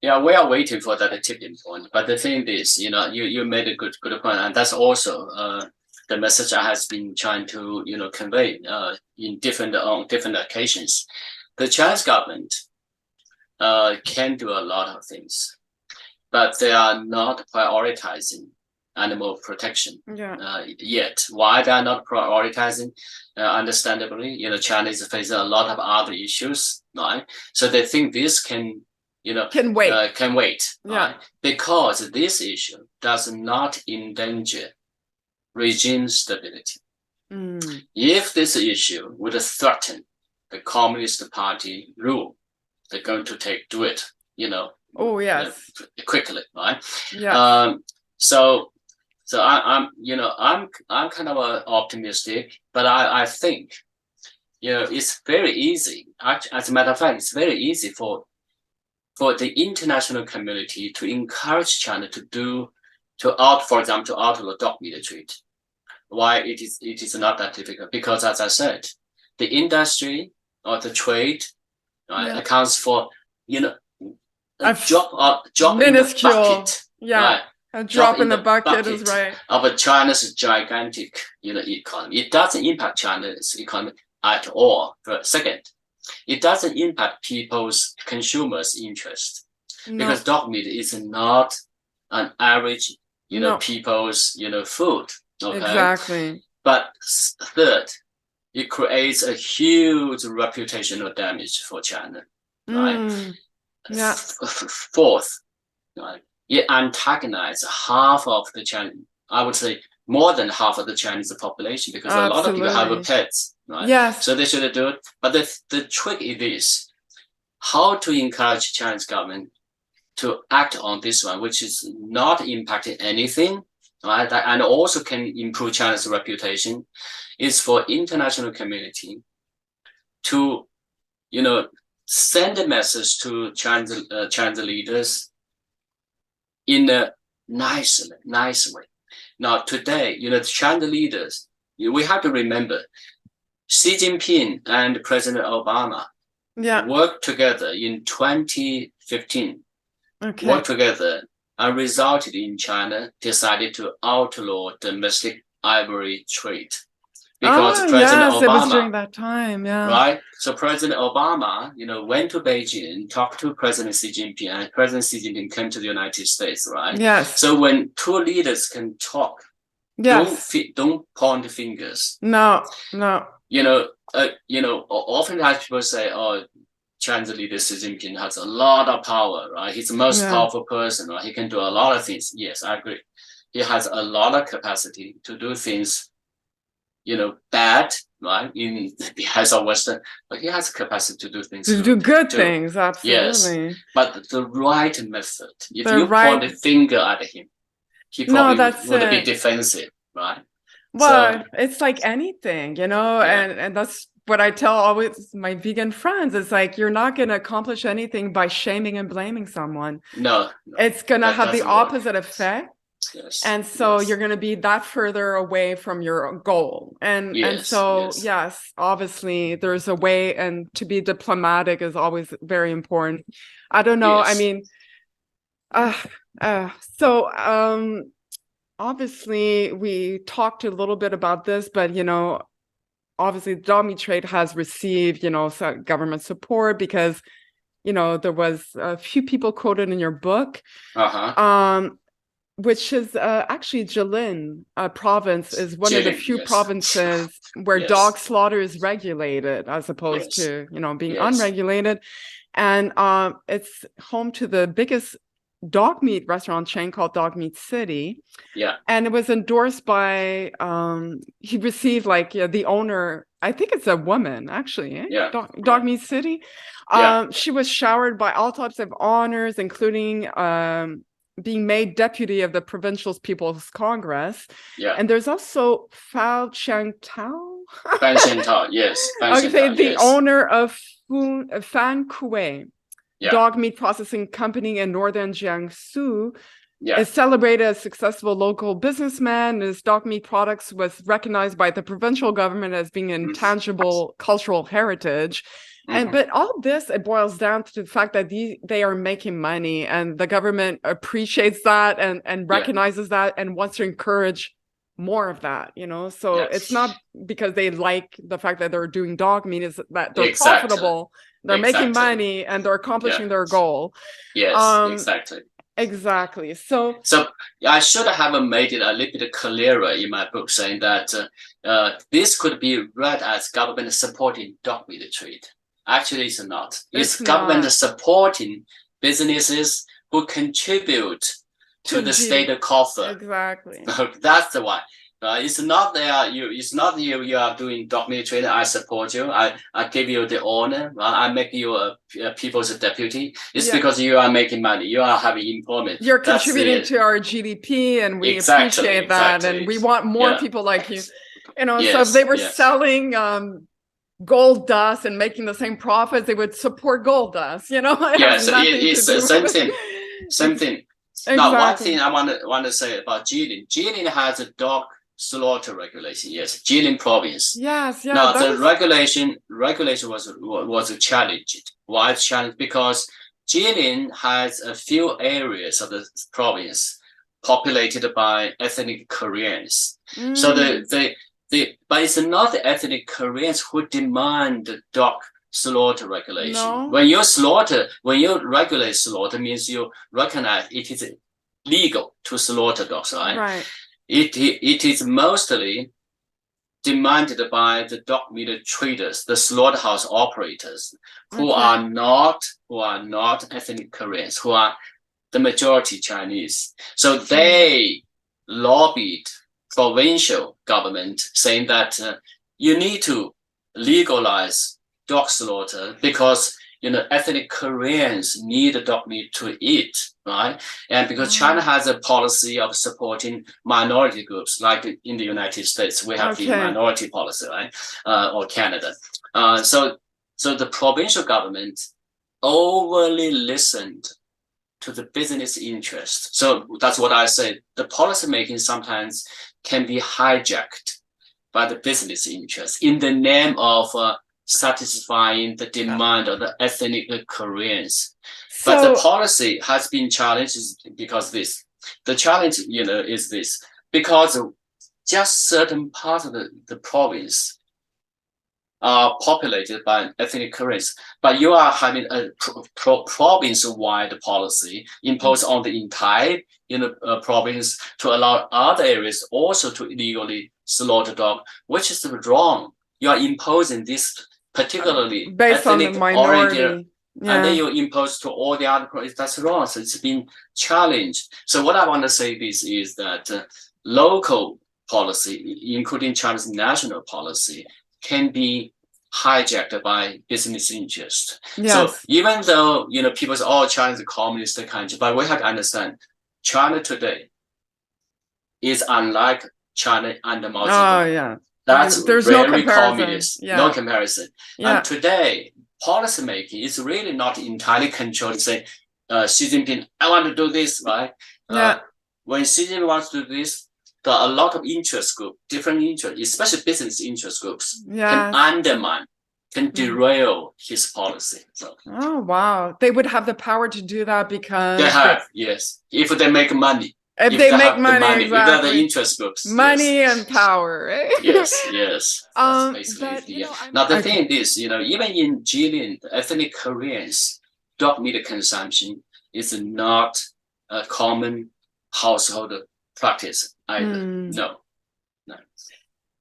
Speaker 2: Yeah, we are waiting for that tipping point. But the thing is, you made a good point, and that's also the message I has been trying to convey in different occasions. The Chinese government can do a lot of things, but they are not prioritizing animal protection yet. Why they are not prioritizing? Understandably, China is facing a lot of other issues, right? So they think this can wait. Right? Because this issue does not endanger regime stability. If this issue would threaten the Communist Party rule, they're going to do it, quickly, right?
Speaker 1: Yeah.
Speaker 2: So I'm kind of optimistic, but I think, it's very easy. As a matter of fact, it's very easy for the international community to encourage China for example, to outlaw dog meat trade. Why it is not that difficult? Because as I said, the industry or the trade accounts for a drop in the bucket.
Speaker 1: Yeah, a drop in the bucket is right.
Speaker 2: Of China's gigantic economy. It doesn't impact China's economy at all. Second, it doesn't impact consumers' interest, because dog meat is not an average, people's, food. Okay? Exactly. But third, it creates a huge reputational damage for China. Right?
Speaker 1: Yeah.
Speaker 2: Fourth, it antagonizes half of the Chinese, I would say more than half of the Chinese population, because a lot of people have pets. Right? Yes. So they should do it. But the trick is this: how to encourage Chinese government to act on this one, which is not impacting anything, right? And also can improve China's reputation, is for international community to, send a message to Chinese leaders in a nice way. Now today, the Chinese leaders, we have to remember, Xi Jinping and President Obama worked together in 2015. Worked together and resulted in China decided to outlaw domestic ivory trade. Because President Obama, it was during that time, right? So President Obama, went to Beijing, talked to President Xi Jinping, and President Xi Jinping came to the United States, right? Yes. So when two leaders can talk, don't point fingers. No. Oftentimes people say, "Oh, Chinese leader Xi Jinping has a lot of power, right? He's the most powerful person, right? He can do a lot of things." Yes, I agree. He has a lot of capacity to do things, bad, right? He has a Western, but he has capacity to do things. To do good things, absolutely. Yes, but the right method. If you point a finger at him, he probably would be defensive, right? Well, it's like anything, and that's what I tell always my vegan friends. It's like, you're not going to accomplish anything by shaming and blaming someone. No. It's going to have the opposite effect. Yes. And so you're going to be that further away from your goal. And so, yes, obviously there's a way, and to be diplomatic is always very important. I don't know. I mean, obviously we talked a little bit about this, but, obviously the dog meat trade has received, some government support, because, there was a few people quoted in your book. Which is actually Yulin province is one of the few provinces where dog slaughter is regulated, as opposed to being unregulated, and it's home to the biggest
Speaker 1: dog meat restaurant chain called Dog Meat City.
Speaker 2: Yeah.
Speaker 1: And it was endorsed by, he received like the owner, I think it's a woman actually,
Speaker 2: Yeah.
Speaker 1: Dog Meat City.
Speaker 2: Yeah.
Speaker 1: She was showered by all types of honors, including being made deputy of the Provincial People's Congress.
Speaker 2: Yeah.
Speaker 1: And there's also Fao Chang Tao.
Speaker 2: Fan Shentao, yes.
Speaker 1: The owner of Fan Kuei,
Speaker 2: yeah.
Speaker 1: dog meat processing company in northern Jiangsu,
Speaker 2: yeah.
Speaker 1: is celebrated as a successful local businessman. His dog meat products was recognized by the provincial government as being an intangible cultural heritage. But all this, it boils down to the fact that they are making money, and the government appreciates that and recognizes that and wants to encourage more of that, so it's not because they like the fact that they're doing dog meat, is that they're profitable, they're making money, and they're accomplishing their goal. Exactly. So
Speaker 2: I should have made it a little bit clearer in my book, saying that this could be read as government supporting dog meat trade. Actually, it's not. It's government supporting businesses who contribute to the state coffer.
Speaker 1: Exactly.
Speaker 2: That's the one. It's not that you are doing dog meat trade. I support you. I give you the honor. I make you a people's deputy. It's because you are making money. You are having employment.
Speaker 1: You're contributing to our GDP, and we appreciate that. And we want more people like you. So if they were selling gold dust and making the same profits, they would support gold dust.
Speaker 2: Yes, it's the same thing. Same thing. Exactly. Now, one thing I want to say about Yulin. Yulin has a dog slaughter regulation. Yes, Yulin province.
Speaker 1: Yes, yeah.
Speaker 2: Now the regulation was challenged. Why it's challenged? Because Yulin has a few areas of the province populated by ethnic Koreans. So but it's not the ethnic Koreans who demand the dog slaughter regulation.
Speaker 1: No.
Speaker 2: When you regulate slaughter, means you recognize it is legal to slaughter dogs, right?
Speaker 1: Right.
Speaker 2: It is mostly demanded by the dog meat traders, the slaughterhouse operators, who are not ethnic Koreans, who are the majority Chinese. So they lobbied provincial government, saying that you need to legalize dog slaughter because ethnic Koreans need dog meat to eat, right? And because China has a policy of supporting minority groups, like in the United States, we have the minority policy, right? Or Canada. So the provincial government overly listened to the business interest. So that's what I say. The policy making sometimes can be hijacked by the business interest in the name of satisfying the demand of the ethnic Koreans. But the policy has been challenged because the challenge, is this, because just certain parts of the province are populated by ethnic Koreans, but you are having a province-wide policy imposed on the entire province to allow other areas also to illegally slaughter dog, which is wrong. You are imposing this particularly
Speaker 1: based on the minority,
Speaker 2: and then you impose to all the other provinces. That's wrong. So it's been challenged. So what I want to say is that local policy, including China's national policy, can be hijacked by business interest.
Speaker 1: Yes.
Speaker 2: So even though people say, "Oh, China is a communist country," but we have to understand, China today is unlike China under Mao Zedong.
Speaker 1: Oh yeah,
Speaker 2: there's very no comparison. Communist, no comparison.
Speaker 1: Yeah.
Speaker 2: And today, policy making is really not entirely controlled. Say, Xi Jinping, I want to do this, right? When Xi Jinping wants to do this, there are a lot of interest groups, different interests, especially business interest groups, can undermine, can derail his policy. So,
Speaker 1: oh wow, they would have the power to do that because
Speaker 2: they have, yes, if they make money.
Speaker 1: If they make money,
Speaker 2: exactly. The interest groups,
Speaker 1: money and power, right?
Speaker 2: Yes. That's basically now the thing is, even in Yulin, ethnic Koreans, dog meat consumption is not a common household practice either. No.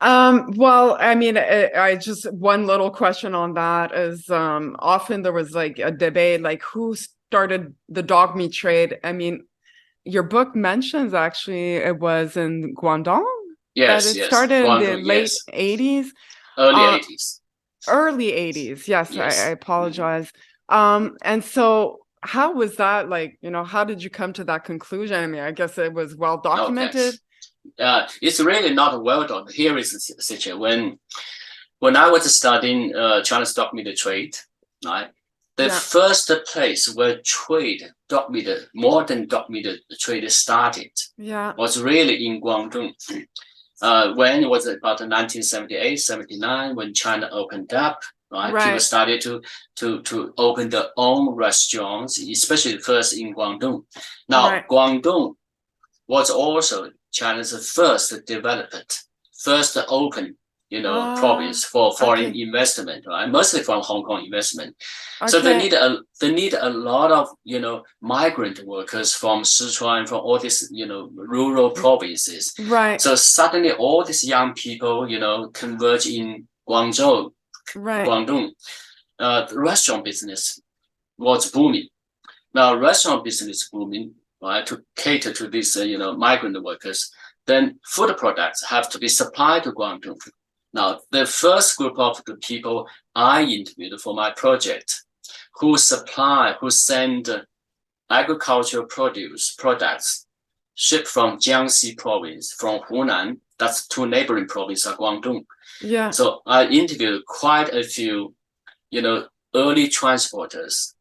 Speaker 1: Well, I mean, I just one little question on that is often there was like a debate, like who's started the dog meat trade. I mean, your book mentions actually it was in Guangdong
Speaker 2: Yes,
Speaker 1: that it
Speaker 2: yes.
Speaker 1: started in the
Speaker 2: Guangdong,
Speaker 1: late
Speaker 2: yes.
Speaker 1: 80s.
Speaker 2: Early 80s.
Speaker 1: Early 80s. Yes, I
Speaker 2: Yes.
Speaker 1: apologize. And so how was that like, how did you come to that conclusion? I mean, I guess it was well documented.
Speaker 2: It's really not well done. Here is the situation. When I was studying China's dog meat trade, right? The first place where dog meat, modern dog meat trade started was really in Guangdong. When it was about 1978, 79, when China opened up, right? People started to open their own restaurants, especially first in Guangdong. Now, Guangdong was also China's first developed, first open, province for foreign investment, right? Mostly from Hong Kong investment. So they need a lot of, migrant workers from Sichuan, from all these, rural provinces.
Speaker 1: Right.
Speaker 2: So suddenly all these young people, converge in Guangzhou, Guangdong. The restaurant business was booming. Now, restaurant business booming, right, to cater to these, migrant workers. Then food products have to be supplied to Guangdong. Now, the first group of the people I interviewed for my project who send agricultural products shipped from Jiangxi province, from Hunan, that's two neighboring provinces of Guangdong.
Speaker 1: Yeah.
Speaker 2: So I interviewed quite a few, early transporters,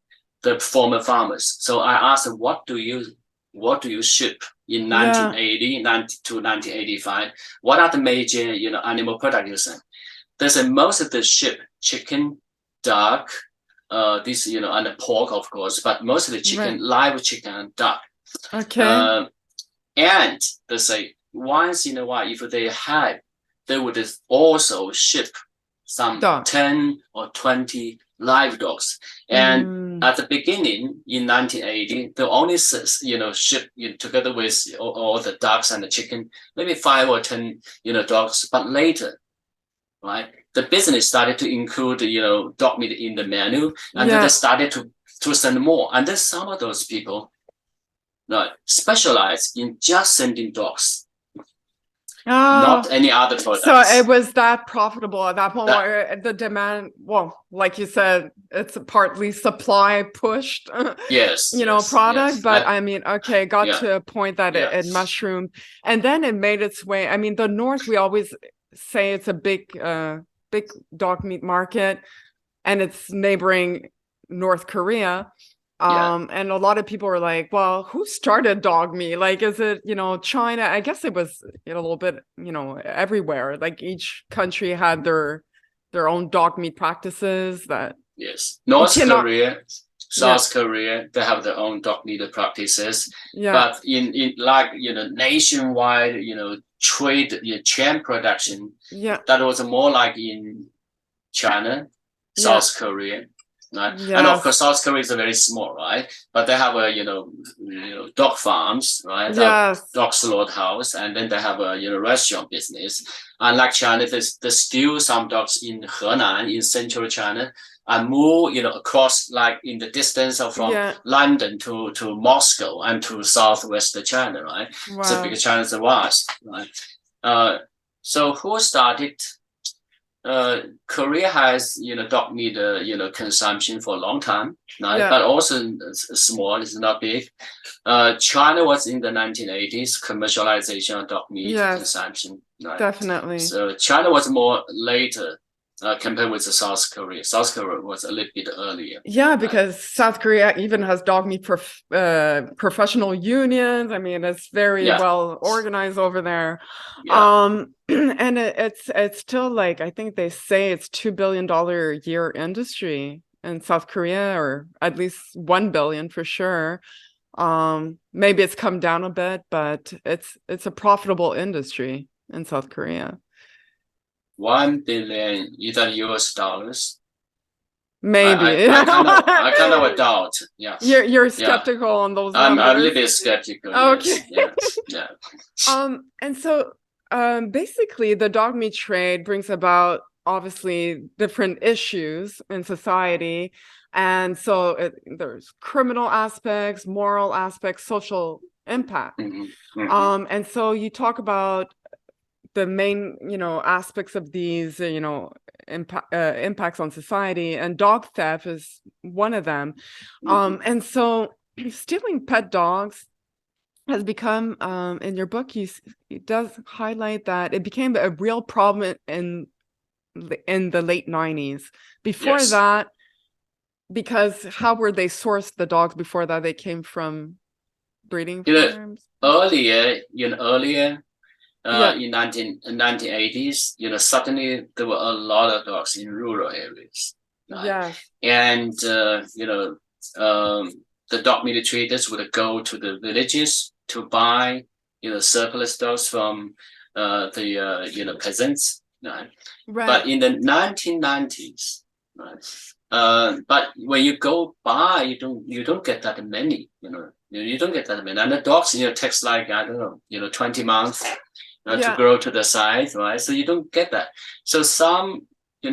Speaker 2: the former farmers. So I asked them, what do you ship in 1980 to 1985? What are the major, animal products you send? They said most of the ship chicken, duck, this, and the pork, of course, but most of the chicken, live chicken and duck.
Speaker 1: Okay.
Speaker 2: And they say once in a while, if they would also ship some 10 or 20 live dogs. And at the beginning in 1980, they only, ship together with all the ducks and the chicken, maybe 5 or 10, dogs. But later, right, the business started to include, dog meat in the menu, and then they started to send more. And then some of those people, specialize in just sending dogs. Not any other products.
Speaker 1: So it was that profitable at that point where the demand, like you said, it's partly supply pushed, product. But I mean, got to a point that it mushroomed, and then it made its way. I mean, the North, we always say it's a big dog meat market, and it's neighboring North Korea. And a lot of people were like, well, who started dog meat? Like, is it, China? I guess it was a little bit, everywhere. Like each country had their own dog meat practices that.
Speaker 2: Yes. North Korea, South Korea, they have their own dog meat practices. But in like, nationwide, trade, chain production, that was more like in China, South Korea. Right? And of course, South Korea is very small, right? But they have a dog farms, right? Dog slaughterhouse, and then they have a restaurant business. Unlike China, there's still some dogs in Henan, in central China, and more, across like in the distance of from London to Moscow and to southwest China, right? So because China is vast, right? So who started? Korea has, dog meat, consumption for a long time, right? But also small, it's not big. China was in the 1980s, commercialization of dog meat consumption. Right?
Speaker 1: Definitely.
Speaker 2: So China was more later compared with the South Korea. South Korea was a little bit earlier.
Speaker 1: Yeah, because South Korea even has dog meat professional unions. I mean, it's very well organized over there. And it's still like, I think they say it's $2 billion a year industry in South Korea, or at least 1 billion for sure. Maybe it's come down a bit, but it's a profitable industry in South Korea.
Speaker 2: 1 billion either US dollars.
Speaker 1: Maybe.
Speaker 2: I kind of doubt. Yeah.
Speaker 1: You're skeptical on those numbers.
Speaker 2: I'm a little bit skeptical.
Speaker 1: Okay.
Speaker 2: Yeah.
Speaker 1: And so basically the dog meat trade brings about obviously different issues in society. And so there's criminal aspects, moral aspects, social impact. And so you talk about the main, aspects of these, impacts on society, and dog theft is one of them. And so stealing pet dogs has become, in your book, it does highlight that it became a real problem in the late 90s. Before that, because how were they sourced, the dogs before that? They came from breeding farms?
Speaker 2: Earlier, in 1980s, suddenly there were a lot of dogs in rural areas. Right? And, the dog meat traders would go to the villages to buy, surplus dogs from the peasants. Right? But in the 1990s, right? But when you go buy, you don't get that many, you don't get that many. And the dogs, takes like, I don't know, 20 months to grow to the size, right? So you don't get that. So some,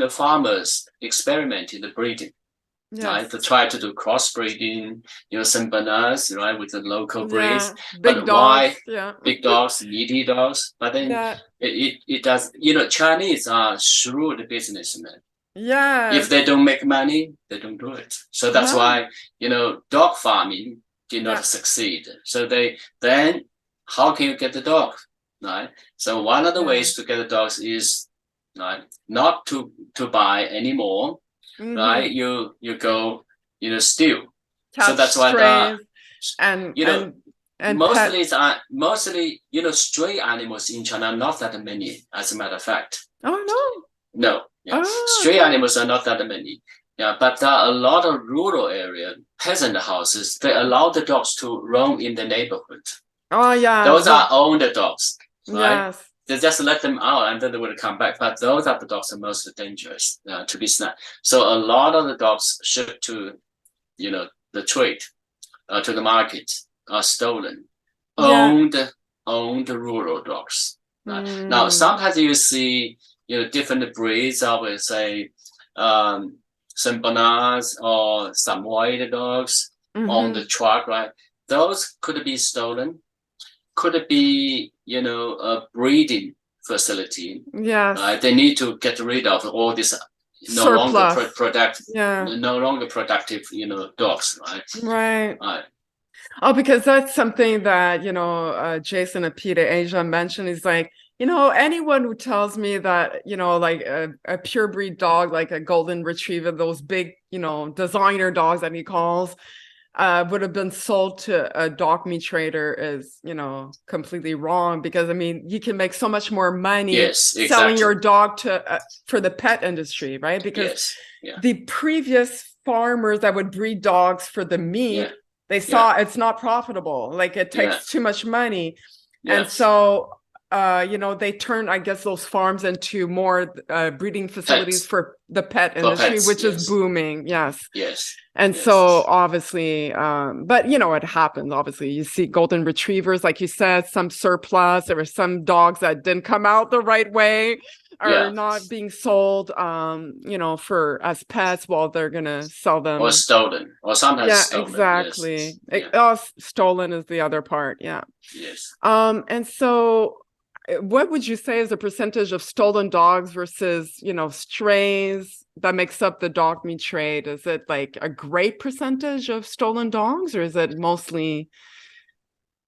Speaker 2: farmers experimented the breeding, right? To try to do crossbreeding, Saint Bernards, right, with the local breeds.
Speaker 1: Big dogs,
Speaker 2: big dogs, meaty dogs. But then it does, Chinese are shrewd businessmen. If they don't make money, they don't do it. So that's why, dog farming did not succeed. So then how can you get the dog? Right. So one of the ways to get the dogs is not to buy anymore. Right. You go, steal. So that's why and mostly, stray animals in China are not that many, as a matter of fact.
Speaker 1: Oh
Speaker 2: no. Stray animals are not that many. But there are a lot of rural area peasant houses. They allow the dogs to roam in the neighborhood. Those are owned dogs, right? They just let them out and then they will come back. But those are the dogs are most dangerous to be snapped. So a lot of the dogs shipped to, the trade, to the market, are stolen. Owned rural dogs. Right? Now, sometimes you see, different breeds, I would say, Saint Bernards or Samoyed dogs on the truck, right? Those could be stolen. Could it be, a breeding facility? They need to get rid of all this no longer productive, dogs, right?
Speaker 1: Right. Oh, because that's something that, Jason and Peter Asia mentioned is like, anyone who tells me that, like a pure breed dog, like a golden retriever, those big, designer dogs that he calls, would have been sold to a dog meat trader is, completely wrong, because I mean, you can make so much more money selling your dog to for the pet industry, right? Because the previous farmers that would breed dogs for the meat, they saw it's not profitable, like it takes too much money. And so they turned, I guess, those farms into more breeding facilities for the pet industry, which is booming. And so obviously, but it happens. Obviously, you see golden retrievers, like you said, some surplus. There were some dogs that didn't come out the right way, are not being sold, for as pets, while they're gonna sell them,
Speaker 2: or stolen, or sometimes stolen.
Speaker 1: Exactly. Stolen is the other part.
Speaker 2: Yes.
Speaker 1: And so, what would you say is the percentage of stolen dogs versus, strays that makes up the dog meat trade? Is it like a great percentage of stolen dogs, or is it mostly?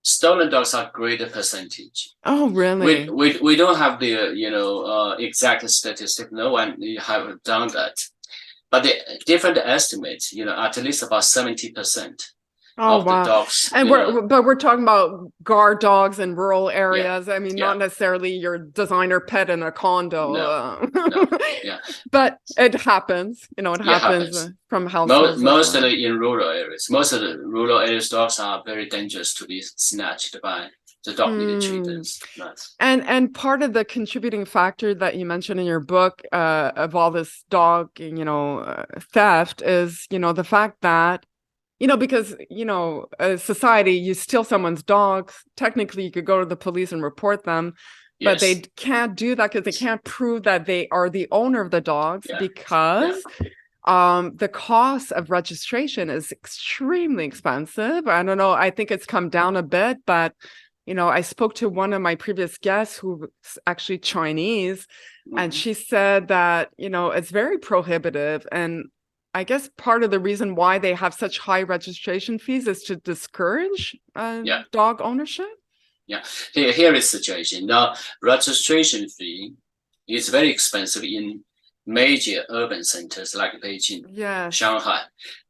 Speaker 2: Stolen dogs are greater percentage.
Speaker 1: Oh, really?
Speaker 2: We don't have the exact statistic. No one have done that, but the different estimates, at least about 70%.
Speaker 1: Oh, wow. The dogs, and we're talking about guard dogs in rural areas. I mean, not necessarily your designer pet in a condo. But it happens. It happens from households.
Speaker 2: Mostly in rural areas. Most of the rural areas, dogs are very dangerous to be snatched by the dog meat traders.
Speaker 1: And part of the contributing factor that you mentioned in your book of all this dog, theft is, the fact that, because, as society, you steal someone's dogs, technically you could go to the police and report them. but they can't do that because they can't prove that they are the owner of the dogs because the cost of registration is extremely expensive. I don't know. I think it's come down a bit, but I spoke to one of my previous guests who's actually Chinese, and she said that, it's very prohibitive. And I guess part of the reason why they have such high registration fees is to discourage dog ownership.
Speaker 2: Yeah, here is the situation. Now, registration fee is very expensive in major urban centers like Beijing, Shanghai,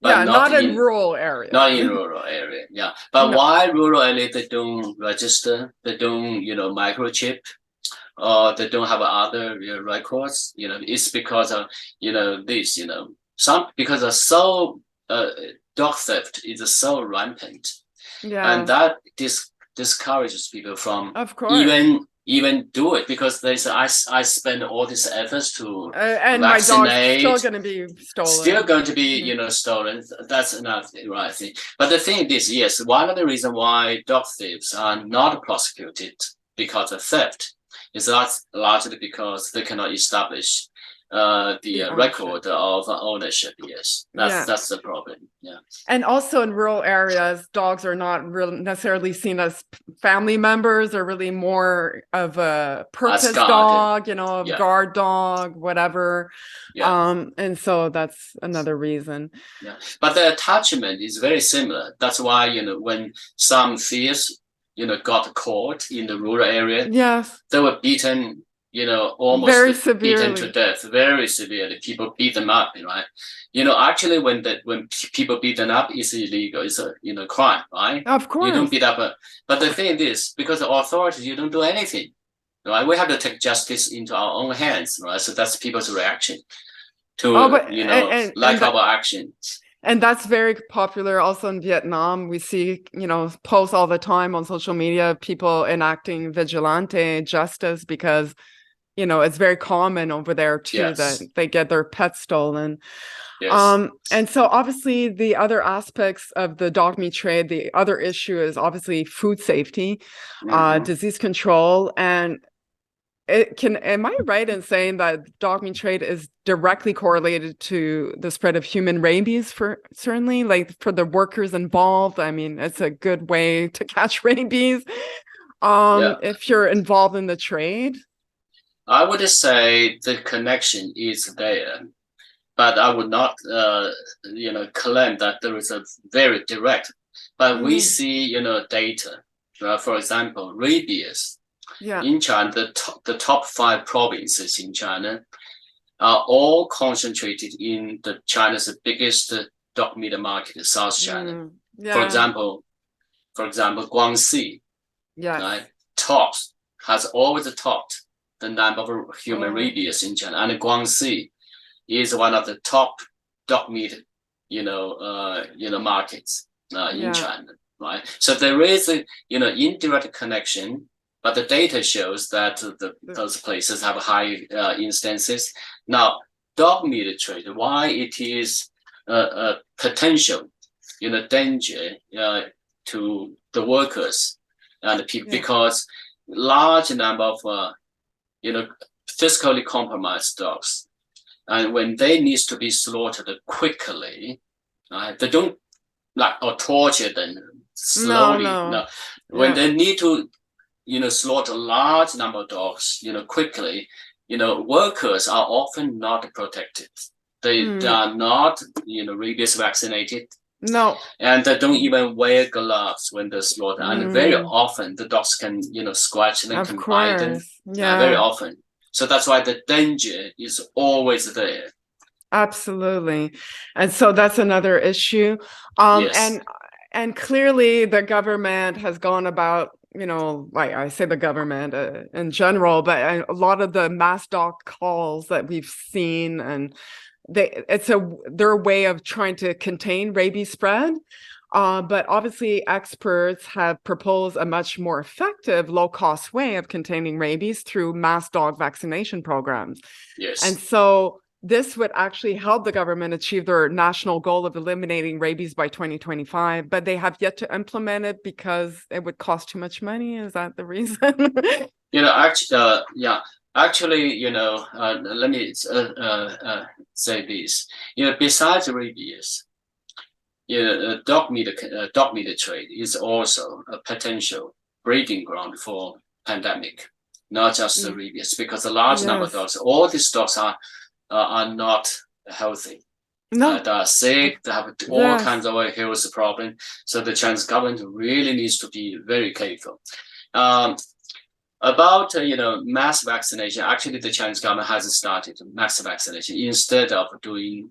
Speaker 2: but
Speaker 1: not in rural areas.
Speaker 2: Not in rural area, But why rural area they don't register? They don't, microchip, or they don't have other records. It's because of this. Because of dog theft is so rampant, and that discourages people from even do it, because they say, I spend all these efforts to
Speaker 1: and
Speaker 2: vaccinate.
Speaker 1: My dog's still going to be stolen.
Speaker 2: Still going to be, stolen. That's another thing, right? But the thing is, yes, one of the reasons why dog thieves are not prosecuted because of theft is largely because they cannot establish the record of ownership. Yes, that's the problem.
Speaker 1: And also in rural areas, dogs are not necessarily seen as family members. They're really more of a purpose dog, guard dog, whatever. And so that's another reason.
Speaker 2: But the attachment is very similar. That's why when some thieves got caught in the rural area, they were beaten, almost
Speaker 1: very
Speaker 2: beaten to death, very severely. People beat them up, right? Actually, when people beat them up, it's illegal. It's a crime, right?
Speaker 1: Of course,
Speaker 2: you don't beat up. But the thing is, because the authorities, you don't do anything, right? We have to take justice into our own hands, right? So that's people's reaction to lack of action.
Speaker 1: And that's very popular also in Vietnam. We see, posts all the time on social media, people enacting vigilante justice because, it's very common over there too, that they get their pets stolen. And so obviously the other aspects of the dog meat trade, the other issue is obviously food safety, disease control, and am I right in saying that dog meat trade is directly correlated to the spread of human rabies certainly, like for the workers involved? I mean, it's a good way to catch rabies if you're involved in the trade.
Speaker 2: I would say the connection is there, but I would not, claim that there is a very direct, but we see, data, for example, rabies. In China, the top 5 provinces in China are all concentrated in China's biggest dog meat market, South China. For example, Guangxi, has always topped the number of human rabies in China, and Guangxi is one of the top dog meat, markets in China, right? So there is a indirect connection. But the data shows that those places have high instances. Now, dog meat trade, why it is a potential, danger to the workers and the people, because large number of, physically compromised dogs, and when they need to be slaughtered quickly, they don't or torture them slowly. No. When they need to slaughter a large number of dogs, quickly, workers are often not protected. They are not, rabies vaccinated.
Speaker 1: No.
Speaker 2: And they don't even wear gloves when they slaughter. And very often the dogs can, scratch them, can bite them. Very often. So that's why the danger is always there.
Speaker 1: Absolutely. And so that's another issue. And clearly the government has gone about, like I say the government in general, but a lot of the mass dog calls that we've seen, and their way of trying to contain rabies spread. But obviously experts have proposed a much more effective, low-cost way of containing rabies through mass dog vaccination programs.
Speaker 2: Yes.
Speaker 1: And so this would actually help the government achieve their national goal of eliminating rabies by 2025, but they have yet to implement it because it would cost too much money. Is that the reason?
Speaker 2: Actually, let me say this. Besides rabies, dog meat trade is also a potential breeding ground for pandemic, not just the rabies, because a large number of dogs, all these dogs are not healthy.
Speaker 1: No.
Speaker 2: They are sick, they have all kinds of health problems. So the Chinese government really needs to be very careful. About mass vaccination, actually the Chinese government has started mass vaccination instead of doing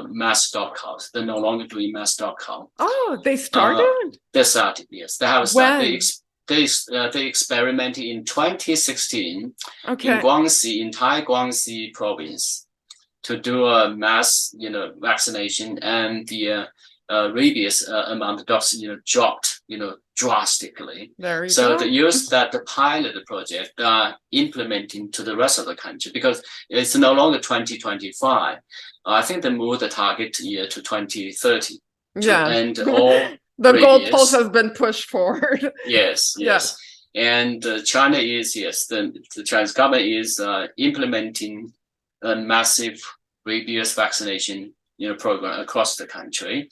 Speaker 2: mass dog counts. They're no longer doing mass dog count.
Speaker 1: Oh, they started?
Speaker 2: They started, yes. They have started. They experimented in 2016 in Guangxi, entire Guangxi province, to do a mass vaccination, and the rabies among the dogs dropped drastically. So they used that the pilot project implementing to the rest of the country, because it's no longer 2025. I think they moved the target year to 2030 to end all
Speaker 1: the goalpost has been pushed forward.
Speaker 2: Yes. And China is, the Chinese government is implementing a massive rabies vaccination program across the country.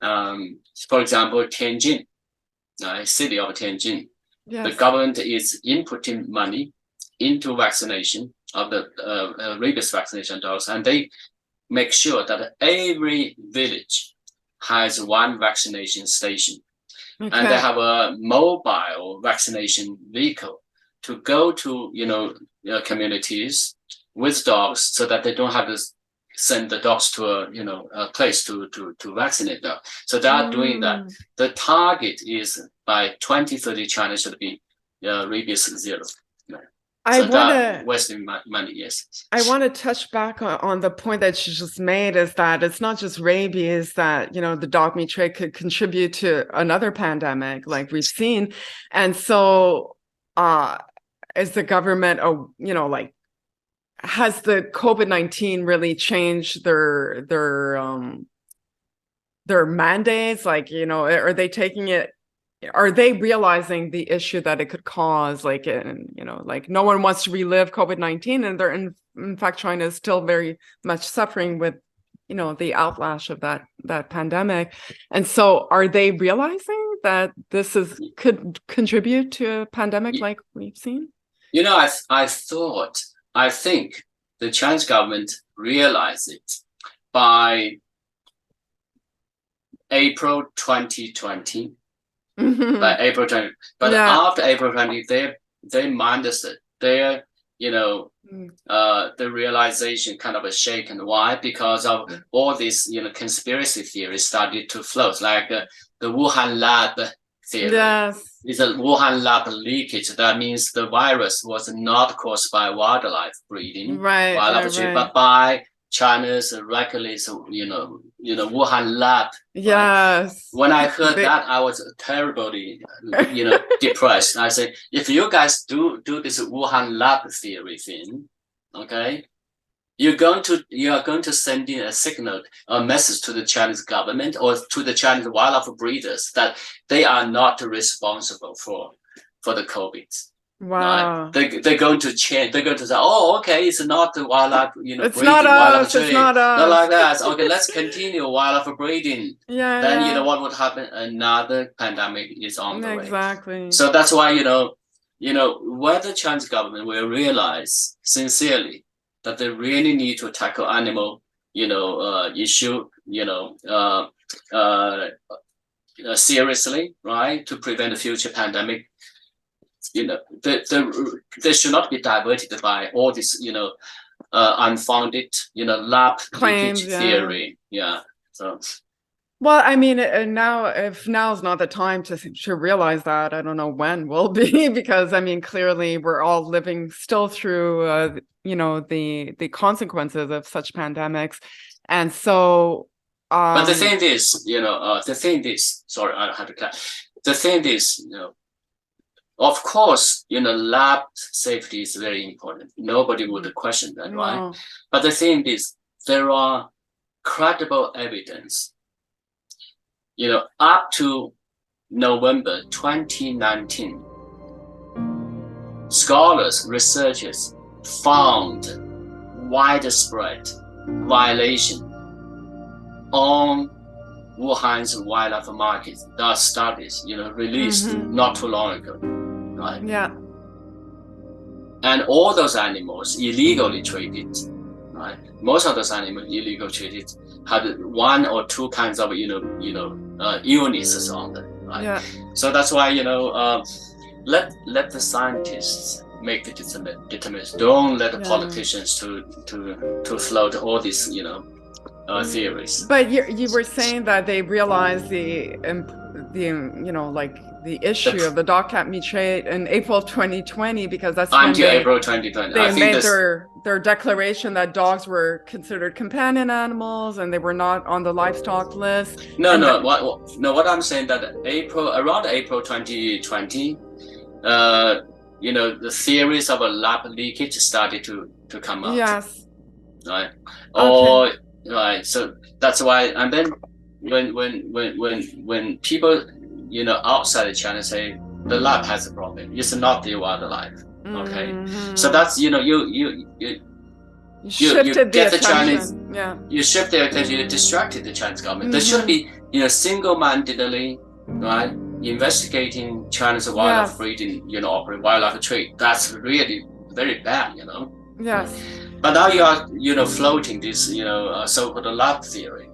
Speaker 2: For example, Tianjin, city of Tianjin, the government is inputting money into vaccination of the rabies vaccination dogs, and they make sure that every village has one vaccination station. And they have a mobile vaccination vehicle to go to communities with dogs, so that they don't have to send the dogs to a place to vaccinate them. So they are doing that. The target is by 2030, China should be rabies zero. I
Speaker 1: want to touch back on the point that you just made, is that it's not just rabies that the dog meat trade could contribute to another pandemic like we've seen. And so is the government has the COVID-19 really changed their mandates? Are they taking it? Are they realizing the issue that it could cause? No one wants to relive COVID-19, and they're in fact, China is still very much suffering with, the outlash of that pandemic. And so, are they realizing that this could contribute to a pandemic like we've seen?
Speaker 2: I think the Chinese government realized it by April 2020. By April 20, but after April 20, they mindset their the realization kind of shaken. Why? Because of all this conspiracy theories started to float, like the Wuhan lab theory. It's a Wuhan lab leakage. That means the virus was not caused by wildlife breeding, but by China's regulars, Wuhan lab.
Speaker 1: Yes.
Speaker 2: When I heard that, I was terribly, depressed. I said, if you guys do this Wuhan lab theory thing, okay, you are going to send in a message to the Chinese government or to the Chinese wildlife breeders that they are not responsible for the COVID.
Speaker 1: Wow.
Speaker 2: Right? They're going to change. They're going to say, "Oh, okay, it's not the wildlife,
Speaker 1: it's
Speaker 2: breeding,
Speaker 1: not
Speaker 2: wildlife
Speaker 1: us.
Speaker 2: trade.
Speaker 1: It's not us.
Speaker 2: Not like that. Okay, let's continue wildlife breeding." Then what would happen? Another pandemic is on the way.
Speaker 1: Exactly.
Speaker 2: So that's why whether Chinese government will realize sincerely that they really need to tackle animal issue seriously, right, to prevent a future pandemic. They should not be diverted by all this, unfounded, lab
Speaker 1: claims
Speaker 2: theory. So.
Speaker 1: Well, I mean, if now's not the time to realize that, I don't know when will be, because I mean, clearly we're all living still through, the consequences of such pandemics, and so.
Speaker 2: But the thing is, sorry, I have to cut. The thing is, of course, lab safety is very important. Nobody would question that, right?
Speaker 1: No.
Speaker 2: But the thing is, there are credible evidence. Up to November 2019, scholars, researchers found widespread violation on Wuhan's wildlife market. Those studies, released not too long ago, right?
Speaker 1: Yeah.
Speaker 2: And all those animals illegally traded, right? Most of those animals illegally traded had one or two kinds of, illnesses on them, right?
Speaker 1: Yeah.
Speaker 2: So that's why, let the scientists make the determination. Don't let the politicians to float all these, theories.
Speaker 1: But you were saying that they realized the issue of the dog cat meat trade in April 2020, because that's
Speaker 2: until April 2020.
Speaker 1: They made their declaration that dogs were considered companion animals and they were not on the livestock list.
Speaker 2: What I'm saying that around April 2020, the theories of a lab leakage started to come up.
Speaker 1: Yes.
Speaker 2: Right.
Speaker 1: Okay.
Speaker 2: Right. So that's why. And then when people outside of China say the lab has a problem, it's not the wildlife. Okay. So that's you
Speaker 1: shifted
Speaker 2: get
Speaker 1: the
Speaker 2: Chinese.
Speaker 1: Yeah.
Speaker 2: You shift their attention. You distracted the Chinese government. There should be single-mindedly, right, investigating China's wildlife breeding, wildlife trade. That's really very bad,
Speaker 1: Yes.
Speaker 2: But now you are, floating this, so-called lab theory,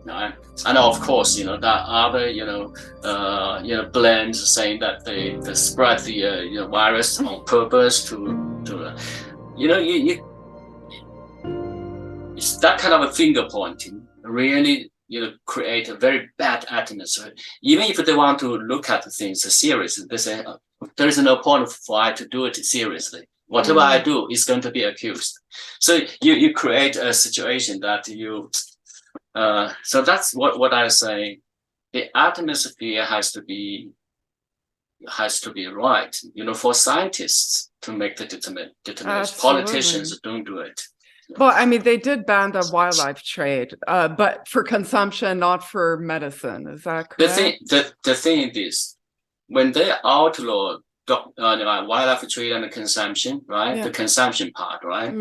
Speaker 2: right? And of course, that other, blends saying that they spread the, virus on purpose to it's that kind of a finger pointing really, create a very bad atmosphere. Even if they want to look at things seriously, they say there is no point for I to do it seriously. Whatever I do is going to be accused. So you create a situation that so that's what I say. The atmosphere has to be right, for scientists to make the determination. Politicians don't do it.
Speaker 1: Well, I mean, they did ban the wildlife trade, but for consumption, not for medicine. Is that correct?
Speaker 2: The thing is, when they outlaw wildlife trade and the consumption, right? Yeah. The consumption part, right?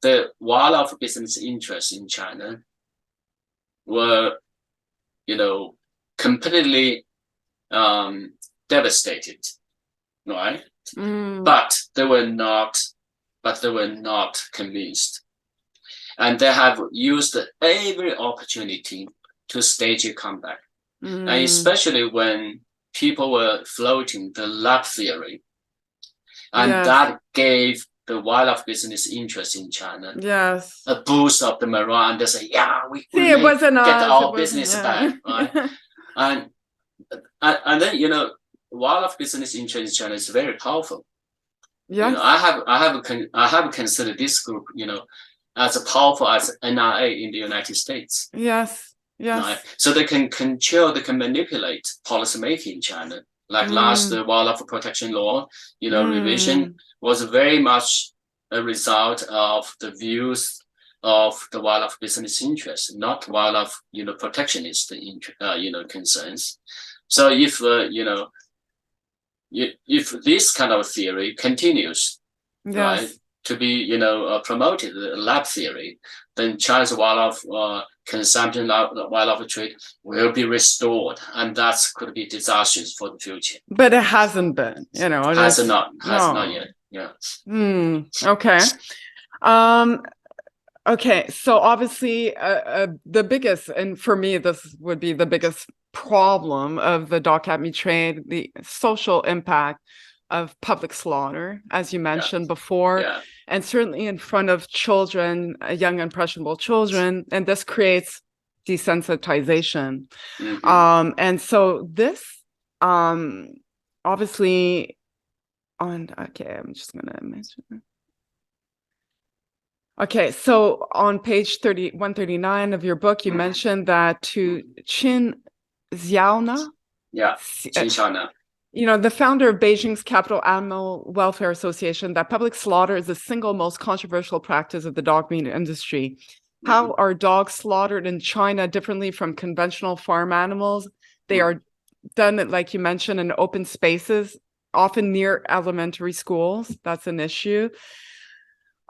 Speaker 2: The wildlife business interests in China were, completely devastated, right? But they were not convinced, and they have used every opportunity to stage a comeback, and especially when people were floating the lab theory, and that gave the wildlife business interest in China a boost of the morale, and they say, we get our business back, right? and then wildlife business interest in China is very powerful. Yeah, I have considered this group, as powerful as NRA in the United States.
Speaker 1: Yes. Yes.
Speaker 2: Right? So they can control, they can manipulate policymaking in China. Like last wildlife protection law, revision was very much a result of the views of the wildlife business interests, not wildlife, protectionist, concerns. So if this kind of theory continues, right, to be, promoted, the lab theory, then China's wildlife consumption, wildlife trade will be restored, and that could be disastrous for the future.
Speaker 1: But it hasn't been,
Speaker 2: Has not yet. Yeah.
Speaker 1: Okay. Okay. So obviously, the biggest, and for me, this would be the biggest problem of the dog cat meat trade, the social impact of public slaughter, as you mentioned before, and certainly in front of children, young impressionable children, and this creates desensitization. And so this obviously I'm just going to mention. Okay, so on page 139 of your book, you mentioned that to Qin Xiaona.
Speaker 2: Yeah, Qin Xiaona.
Speaker 1: the founder of Beijing's Capital Animal Welfare Association, that public slaughter is the single most controversial practice of the dog meat industry. How are dogs slaughtered in China differently from conventional farm animals? They are done, like you mentioned, in open spaces, often near elementary schools. That's an issue.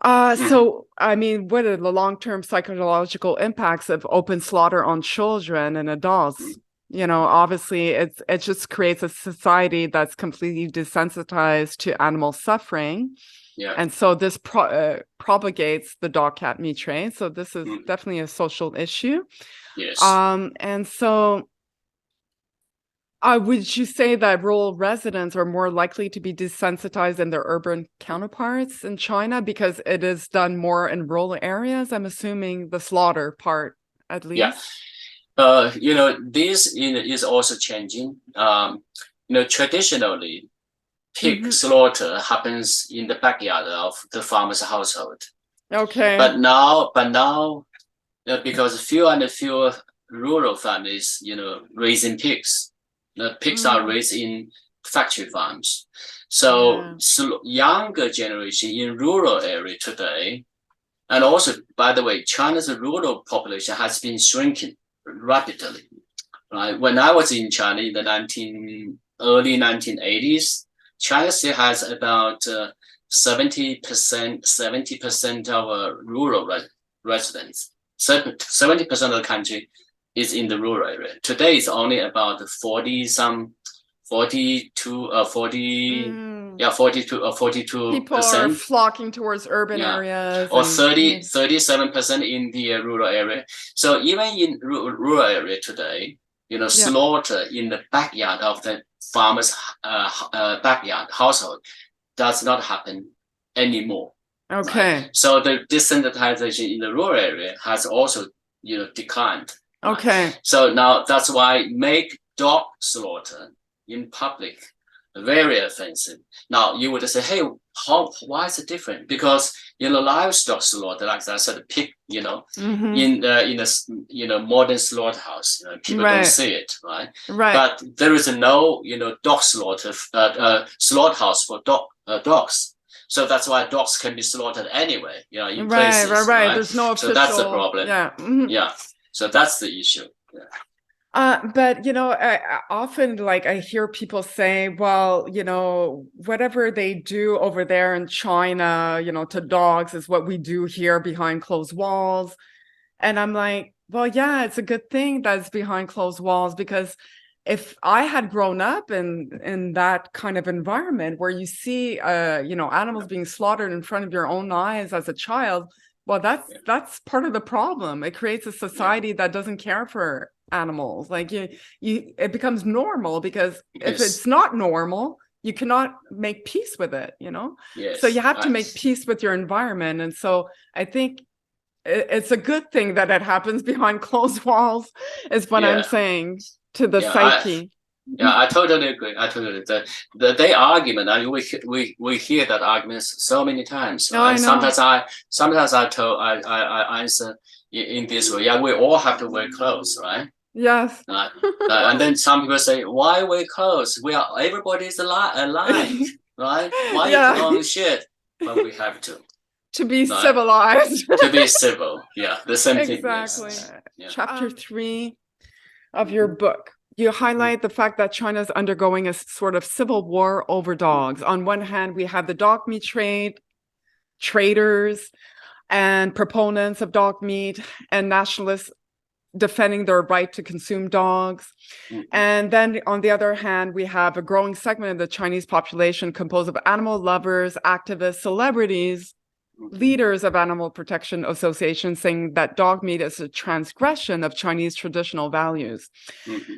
Speaker 1: So, I mean, what are the long-term psychological impacts of open slaughter on children and adults? Obviously, it just creates a society that's completely desensitized to animal suffering.
Speaker 2: Yeah.
Speaker 1: And so this propagates the dog-cat meat trade. So this is definitely a social issue.
Speaker 2: Yes.
Speaker 1: And so would you say that rural residents are more likely to be desensitized than their urban counterparts in China because it is done more in rural areas? I'm assuming the slaughter part, at least.
Speaker 2: Yeah. This is also changing. Traditionally, pig slaughter happens in the backyard of the farmer's household.
Speaker 1: Okay.
Speaker 2: But now, because fewer and fewer rural families, raising pigs, the pigs are raised in factory farms. So younger generation in rural area today, and also, by the way, China's rural population has been shrinking rapidly. Right? When I was in China in the early 1980s, China still has about 70% of rural residents. 70% of the country is in the rural area. Today, it's only about 42%.
Speaker 1: People are flocking towards urban areas.
Speaker 2: Or 37% in the rural area. So even in rural area today, slaughter in the backyard of the farmer's backyard household does not happen anymore.
Speaker 1: Okay.
Speaker 2: Right? So the desensitization in the rural area has also, declined.
Speaker 1: Okay.
Speaker 2: Right? So now that's why make dog slaughter in public very offensive. Now you would say, hey, why is it different? Because livestock slaughter, like I said, pig, in a modern slaughterhouse, people don't see it, right?
Speaker 1: Right.
Speaker 2: But there is no dog slaughter slaughterhouse for dogs. So that's why dogs can be slaughtered anyway, in places.
Speaker 1: Right. There's no official.
Speaker 2: So that's the problem.
Speaker 1: Yeah.
Speaker 2: Yeah. So that's the issue. Yeah.
Speaker 1: But I often I hear people say, well, whatever they do over there in China, to dogs is what we do here behind closed walls. And I'm like, well, yeah, it's a good thing that it's behind closed walls, because if I had grown up in that kind of environment where you see animals being slaughtered in front of your own eyes as a child, well, that's part of the problem. It creates a society that doesn't care for animals. It becomes normal, because if it's not normal, you cannot make peace with it. So you have to make peace with your environment. And so I think it's a good thing that it happens behind closed walls, is what I'm saying, to the psyche.
Speaker 2: I totally agree. The argument, we hear that argument so many times. Right? Sometimes I answer in this way. Yeah, we all have to wear clothes, right?
Speaker 1: Yes.
Speaker 2: And then some people say, why wear clothes? Everybody's alike, right? Why you put on shit? But we have to.
Speaker 1: To be civilized.
Speaker 2: To be civil. Yeah, the same thing.
Speaker 1: Exactly. Chapter 3 of your book, you highlight the fact that China is undergoing a sort of civil war over dogs. On one hand, we have the dog meat trade, traders and proponents of dog meat, and nationalists defending their right to consume dogs. And then on the other hand, we have a growing segment of the Chinese population composed of animal lovers, activists, celebrities, leaders of animal protection associations, saying that dog meat is a transgression of Chinese traditional values.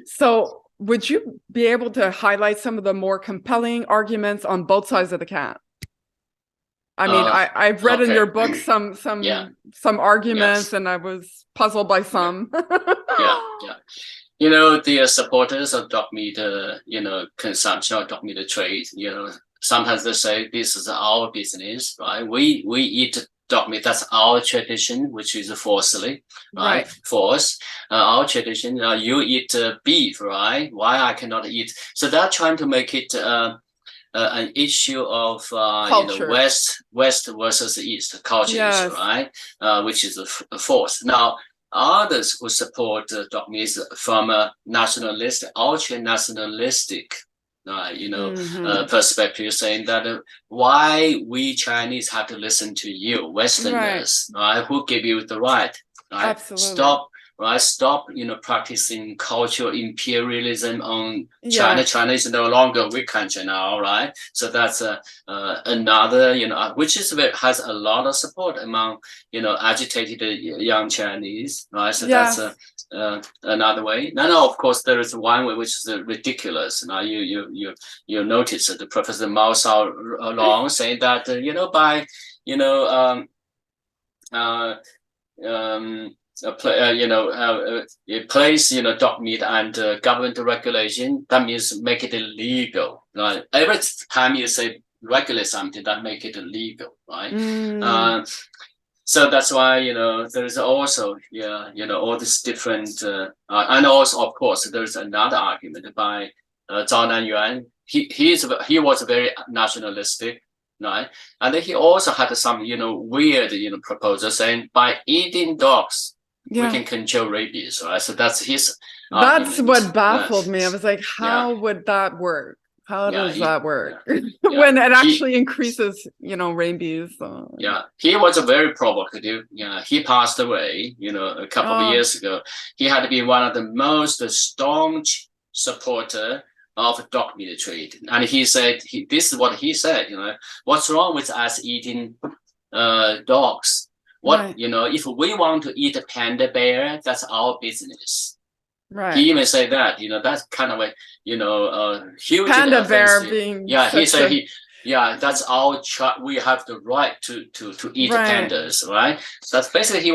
Speaker 1: So would you be able to highlight some of the more compelling arguments on both sides of the cat? I mean, I've read in your book some arguments, and I was puzzled by some.
Speaker 2: The supporters of dog meat, consumption of dog meat trade, sometimes they say this is our business, right? We eat dog meat. That's our tradition, which is forcefully, right? Force. Our tradition. You eat beef, right? Why I cannot eat? So they're trying to make it an issue of West versus East cultures, right? Which is a force. Now, others who support dog meat from a nationalistic, ultra nationalistic perspective, saying that why we Chinese have to listen to you Westerners, right? Who give you the right, right?
Speaker 1: Absolutely.
Speaker 2: Stop, practicing cultural imperialism on China. China is no longer a weak country now, right? So that's another, which has a lot of support among, agitated young Chinese, right? So that's another way. Now, of course, there is one way which is ridiculous. Now, you notice that the Professor Mao Zedong saying that, by, place dog meat and government regulation, that means make it illegal, right? Every time you say regulate something, that make it illegal, right? So that's why there's also all this different and also of course there's another argument by Zhao Nanyuan. He was very nationalistic, right? And then he also had some weird proposal saying by eating dogs we can control rabies, right? So that's his argument.
Speaker 1: What baffled me. I was like, how would that work? How does that work when it actually increases, rabies?
Speaker 2: He was a very provocative. He passed away, a couple of years ago. He had been one of the most staunch supporter of dog meat trade, and he said, "This is what he said. What's wrong with us eating dogs? What if we want to eat a panda bear, that's our business." Right. He even said that, that's kind of a, huge
Speaker 1: panda bear being.
Speaker 2: He said that's our we have the right to eat pandas, right? So that's basically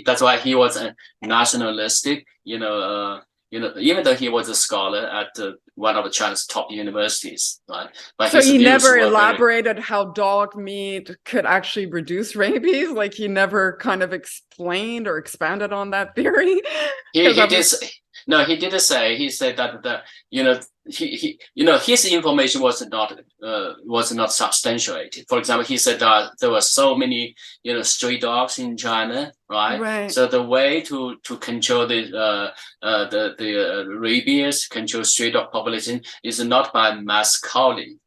Speaker 2: that's why he was a nationalistic, even though he was a scholar at one of China's top universities, right? But
Speaker 1: so he never elaborated how dog meat could actually reduce rabies. Like he never kind of explained or expanded on that theory.
Speaker 2: No, he didn't say. He said that his information was not substantiated. For example, he said that there were so many stray dogs in China, right? So the way to control the rabies, control stray dog population is not by mass culling.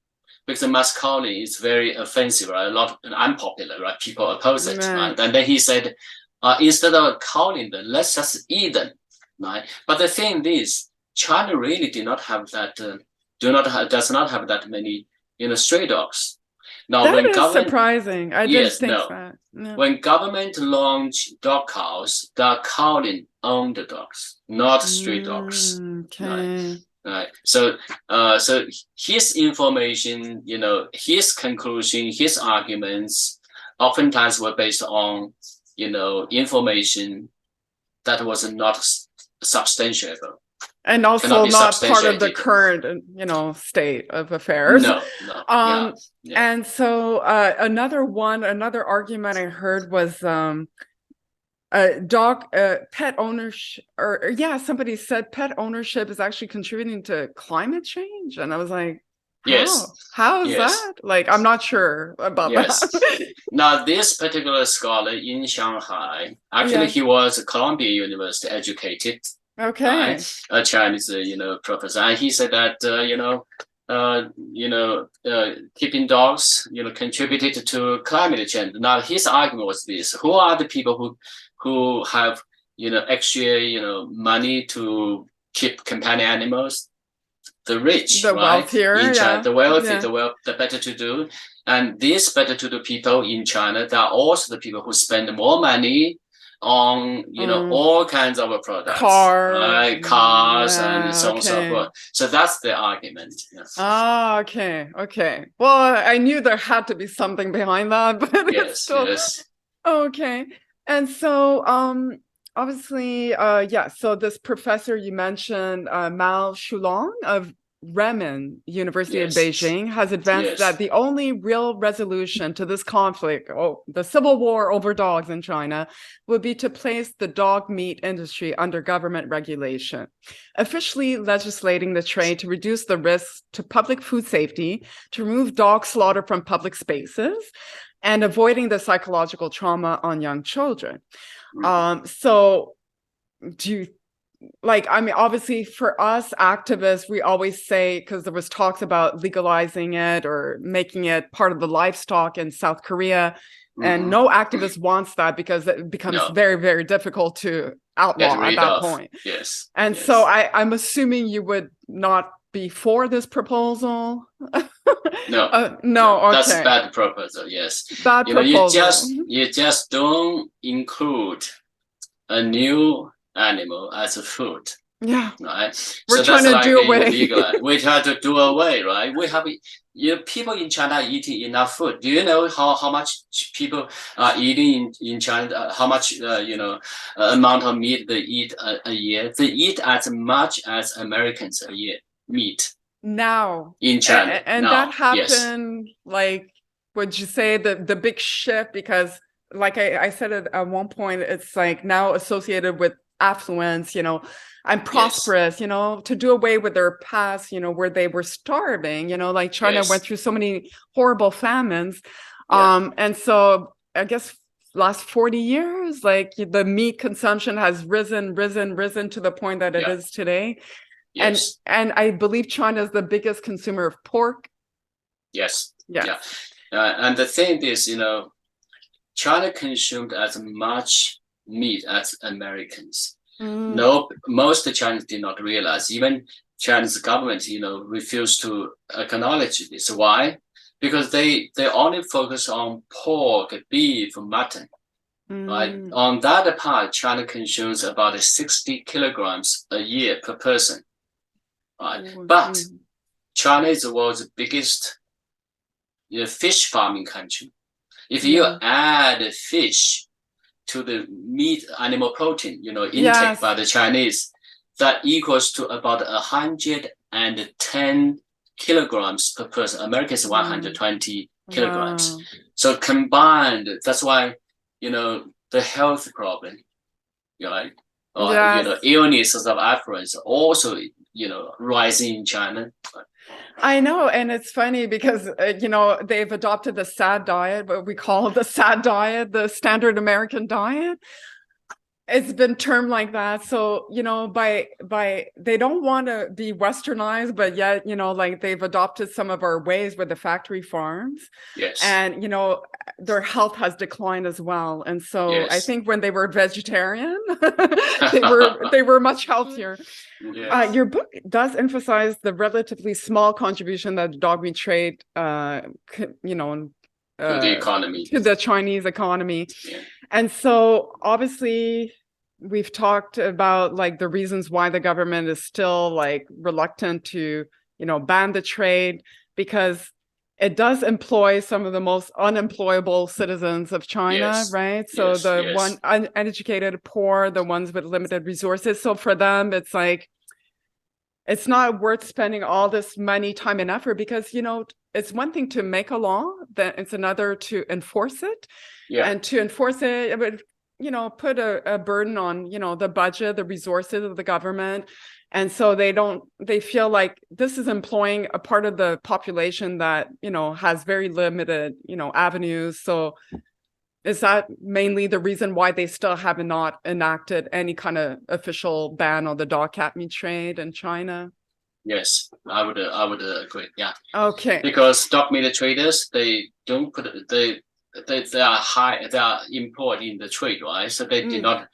Speaker 2: Because the mass culling is very offensive, right? A lot unpopular, right? People oppose it, right? And then he said, instead of culling them, let's just eat them. Right, but the thing is, China really does not have that many stray dogs. Now,
Speaker 1: that is surprising. I didn't think that.
Speaker 2: No. When government launch dog cows, they're culling own the dogs, not stray dogs.
Speaker 1: Okay.
Speaker 2: Right. So his information, his conclusion, his arguments, oftentimes were based on information that was not substantiable,
Speaker 1: and also not part of the current state of affairs. And so another argument I heard was pet ownership, or somebody said pet ownership is actually contributing to climate change, and I was like, how is that? Like, I'm not sure about that.
Speaker 2: Now, this particular scholar in Shanghai, actually, he was Columbia University educated.
Speaker 1: Okay.
Speaker 2: A Chinese, professor, and he said that keeping dogs, contributed to climate change. Now, his argument was this: who are the people who have extra money to keep companion animals? The rich,
Speaker 1: the wealthier,
Speaker 2: in China, the wealthy, the better to do. And these better to do people in China, they are also the people who spend more money on all kinds of products, cars, and so on and so forth. So that's the argument.
Speaker 1: Okay. Well, I knew there had to be something behind that, but it's still okay. And so obviously so this professor you mentioned, Mao Zedong of Renmin University of
Speaker 2: Yes.
Speaker 1: Beijing has advanced
Speaker 2: Yes.
Speaker 1: that the only real resolution to this conflict, the civil war over dogs in China, would be to place the dog meat industry under government regulation, officially legislating the trade to reduce the risks to public food safety, to remove dog slaughter from public spaces, and avoiding the psychological trauma on young children. So do you obviously for us activists, we always say, because there was talks about legalizing it or making it part of the livestock in South Korea, and no activist wants that because it becomes very, very difficult to outlaw at that point.
Speaker 2: Yes.
Speaker 1: And
Speaker 2: yes.
Speaker 1: so I'm assuming you would not be for this proposal.
Speaker 2: No,
Speaker 1: okay.
Speaker 2: That's a bad proposal. Yes,
Speaker 1: bad proposal.
Speaker 2: You just don't include a new animal as a food.
Speaker 1: Yeah,
Speaker 2: right.
Speaker 1: We're trying to do away.
Speaker 2: We try to do away, right? We have people in China are eating enough food. Do you know how much people are eating in China? How much amount of meat they eat a year? They eat as much as Americans a year meat.
Speaker 1: Now
Speaker 2: in China,
Speaker 1: and
Speaker 2: now,
Speaker 1: that happened. Yes. Would you say the big shift? Because I said at one point, it's now associated with affluence, and prosperous, yes. To do away with their past, where they were starving, China yes. went through so many horrible famines. Yeah. And so I guess last 40 years, the meat consumption has risen to the point that it is today. Yes. And I believe China is the biggest consumer of pork.
Speaker 2: Yes. Yeah. And the thing is, China consumed as much meat as Americans. No, most Chinese did not realize. Even Chinese government, refused to acknowledge this. Why? Because they only focus on pork, beef, mutton. Right. On that part, China consumes about 60 kilograms a year per person. Right. But China is the world's biggest fish farming country. If you add fish to the meat animal protein, intake by the Chinese, that equals to about 110 kilograms per person. America is 120 kilograms. Wow. So combined, that's why, the health problem, right? Or, illnesses of affluence also, rising in China.
Speaker 1: I know. And it's funny because, they've adopted the SAD diet, what we call the SAD diet, the standard American diet. It's been termed like that. So, by they don't want to be westernized, but yet, they've adopted some of our ways with the factory farms.
Speaker 2: Yes.
Speaker 1: And, their health has declined as well. And so yes. I think when they were vegetarian, they were much healthier. Yes. Your book does emphasize the relatively small contribution that the dog meat trade, to
Speaker 2: the economy,
Speaker 1: to the Chinese economy.
Speaker 2: Yeah.
Speaker 1: And so obviously we've talked about the reasons why the government is still reluctant to, ban the trade, because it does employ some of the most unemployable citizens of China, yes. right? So yes, the uneducated, poor, the ones with limited resources. So for them, it's it's not worth spending all this money, time, and effort, because, it's one thing to make a law, then it's another to enforce it. Yeah. And to enforce it, it would, put a burden on, the budget, the resources of the government. And so they feel like this is employing a part of the population that, has very limited, avenues. So is that mainly the reason why they still have not enacted any kind of official ban on the dog cat meat trade in China?
Speaker 2: Yes, I would agree. Yeah.
Speaker 1: Okay.
Speaker 2: Because dog meat traders, they don't put they are high. They are import in the trade, right? So they did not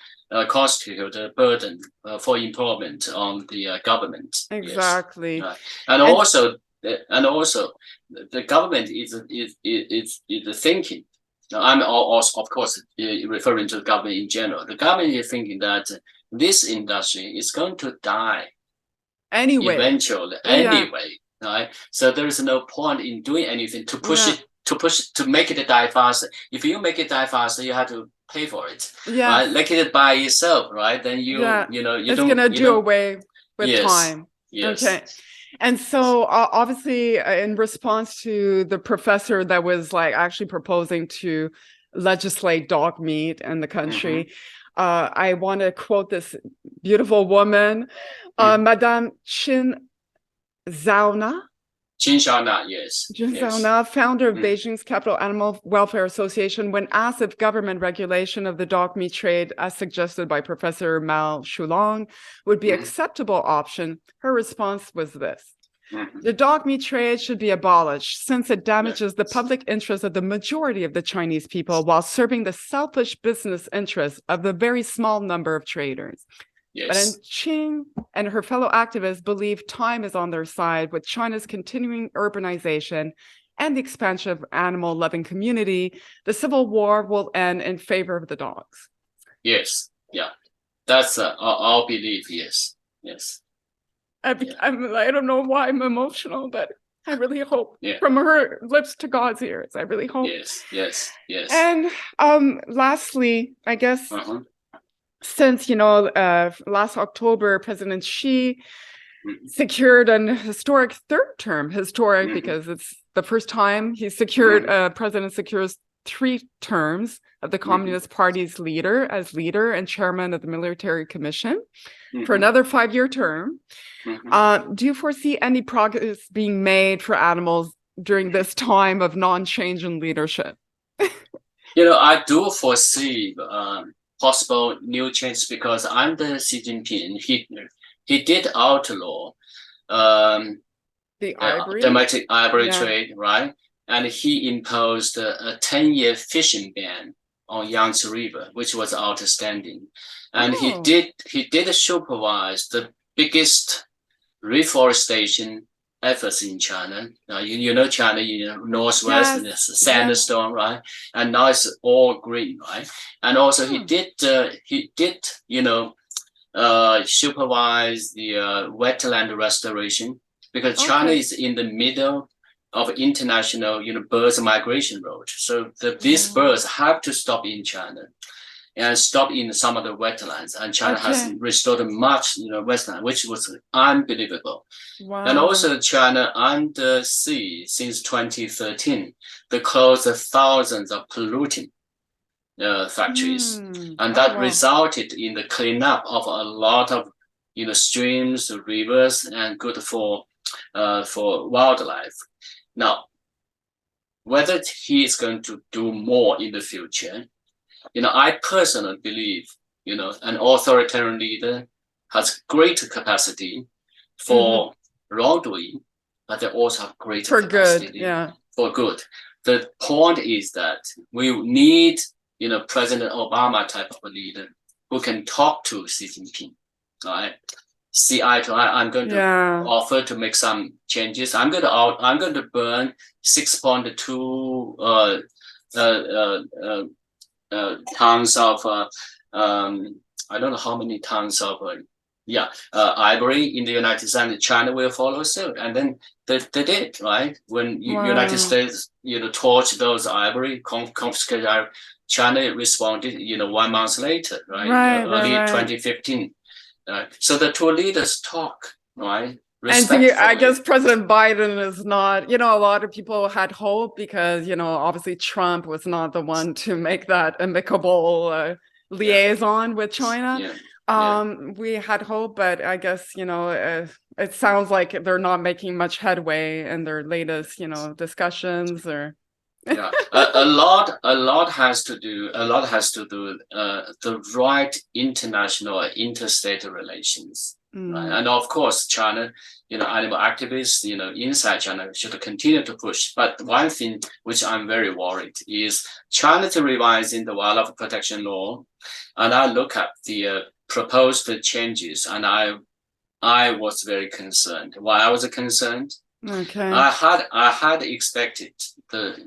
Speaker 2: constitute a burden for employment on the government.
Speaker 1: Exactly.
Speaker 2: Yes. And also the government is thinking. I'm also, of course, referring to the government in general. The government is thinking that this industry is going to die
Speaker 1: anyway,
Speaker 2: eventually, right? So there is no point in doing anything to push it, to make it die faster. If you make it die faster, you have to pay for it. Yeah, right? Make it by itself, right? Then it's
Speaker 1: gonna do away with time.
Speaker 2: Yes.
Speaker 1: Okay. And so obviously in response to the professor that was like actually proposing to legislate dog meat in the country, I want to quote this beautiful woman, Madame Qin Zhaona.
Speaker 2: Qin Zhaona, yes.
Speaker 1: Qin Zhaona, founder of Beijing's Capital Animal Welfare Association, when asked if government regulation of the dog meat trade, as suggested by Professor Mao Zedong, would be acceptable option, her response was this. The dog meat trade should be abolished since it damages the public interest of the majority of the Chinese people while serving the selfish business interests of the very small number of traders. Yes. But Qin and her fellow activists believe time is on their side with China's continuing urbanization and the expansion of animal-loving community. The civil war will end in favor of the dogs.
Speaker 2: Yes, yeah, that's our belief. Yes, yes.
Speaker 1: I don't know why I'm emotional, but I really hope from her lips to God's ears. I really hope.
Speaker 2: Yes, yes, yes.
Speaker 1: And lastly, I guess since last October, President Xi secured an historic third term. Historic because it's the first time he secured president secures 3 terms of the Communist Party's leader and chairman of the Military Commission for another 5-year term. Do you foresee any progress being made for animals during this time of non-change in leadership?
Speaker 2: I do foresee possible new changes because under Xi Jinping, he did outlaw
Speaker 1: the ivory,
Speaker 2: domestic ivory trade, right? And he imposed a 10-year fishing ban on Yangtze River, which was outstanding. And he did supervise the biggest reforestation efforts in China. China, northwest, and it's a sandstorm, right? And now it's all green, right? And also he did supervise the wetland restoration because China is in the middle of international, birds migration route. So these birds have to stop in China and stop in some of the wetlands. And China has restored much, wetland, which was unbelievable. Wow. And also China under Xi since 2013, they closed thousands of polluting factories. And that resulted in the cleanup of a lot of, streams, rivers, and good for wildlife. Now, whether he is going to do more in the future, I personally believe, an authoritarian leader has great capacity for wrongdoing, but they also have great capacity for good. The point is that we need, President Obama type of a leader who can talk to Xi Jinping, right? See eye to eye. I'm going to offer to make some changes. I'm going to burn 6.2 tons of I don't know how many tons of ivory in the United States. And China will follow suit, and then they did, right? When United States torched those ivory, confiscated ivory, China responded 1 month later, right? Early 2015. So the 2 leaders talk, right?
Speaker 1: And I guess President Biden is not, a lot of people had hope because, obviously Trump was not the one to make that amicable liaison with China. We had hope, but I guess, it sounds like they're not making much headway in their latest, discussions or.
Speaker 2: A lot has to do the right international interstate relations, right? And of course China, animal activists, inside China should continue to push. But one thing which I'm very worried is China to revising the wildlife protection law, and I look at the proposed changes, and I was very concerned. Why I was concerned? I had expected the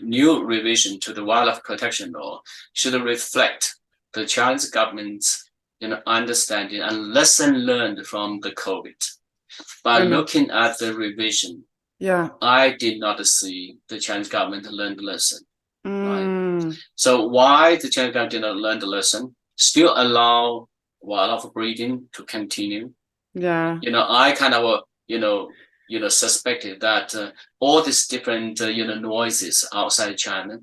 Speaker 2: new revision to the wildlife protection law should reflect the Chinese government's understanding and lesson learned from the COVID. By looking at the revision, I did not see the Chinese government learn the lesson. Right? So why the Chinese government did not learn the lesson? Still allow wildlife breeding to continue. I kind of suspected that all these different noises outside China,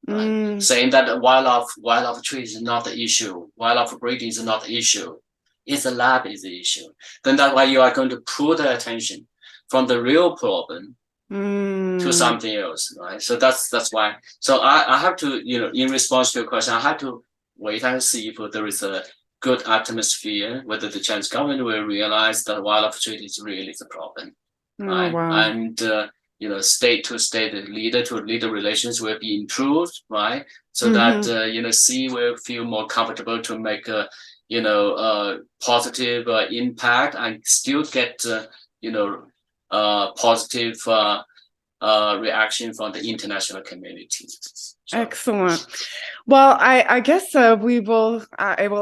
Speaker 2: right? Saying that wildlife trade is not the issue, wildlife breeding is not the issue, it's the lab is the issue. Then that's why you are going to pull the attention from the real problem to something else, right? So that's why. So I have to, in response to your question, I have to wait and see if there is a good atmosphere, whether the Chinese government will realize that wildlife trade is really the problem, right?
Speaker 1: Wow.
Speaker 2: And state to state, leader to leader relations will be improved, right? So that Xi will feel more comfortable to make a positive impact and still get positive reaction from the international community. So.
Speaker 1: Excellent. Well, I guess I will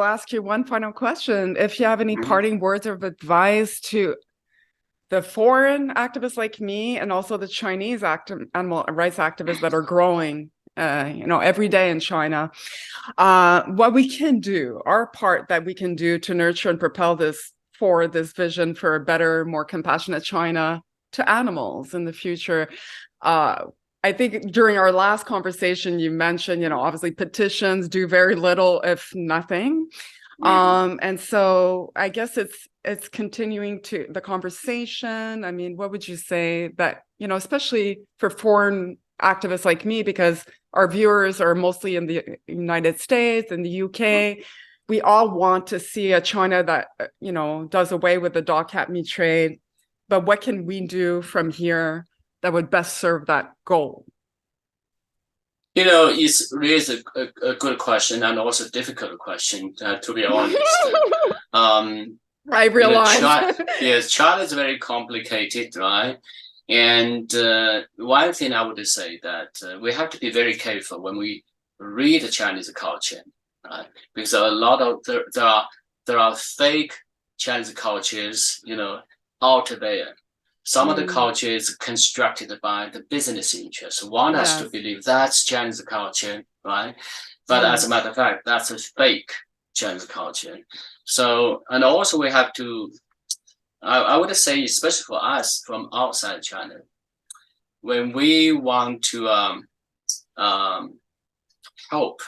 Speaker 1: ask you one final question. If you have any parting words of advice to the foreign activists like me and also the Chinese animal rights activists that are growing every day in China, what we can do, our part that we can do to nurture and propel this vision for a better, more compassionate China to animals in the future. I think during our last conversation, you mentioned, obviously petitions do very little, if nothing. And so I guess it's continuing to the conversation. I mean, what would you say that, especially for foreign activists like me, because our viewers are mostly in the United States and the UK, we all want to see a China that, does away with the dog cat meat trade. But what can we do from here that would best serve that goal?
Speaker 2: It's really a good question and also a difficult question, to be honest.
Speaker 1: I realize.
Speaker 2: China is very complicated, right? And one thing I would say that we have to be very careful when we read the Chinese culture, right? Because a lot of there are fake Chinese cultures, out there. Some of the culture is constructed by the business interests. One has to believe that's Chinese culture, right? But as a matter of fact, that's a fake Chinese culture. So, and also we have to, I would say, especially for us from outside China, when we want to help,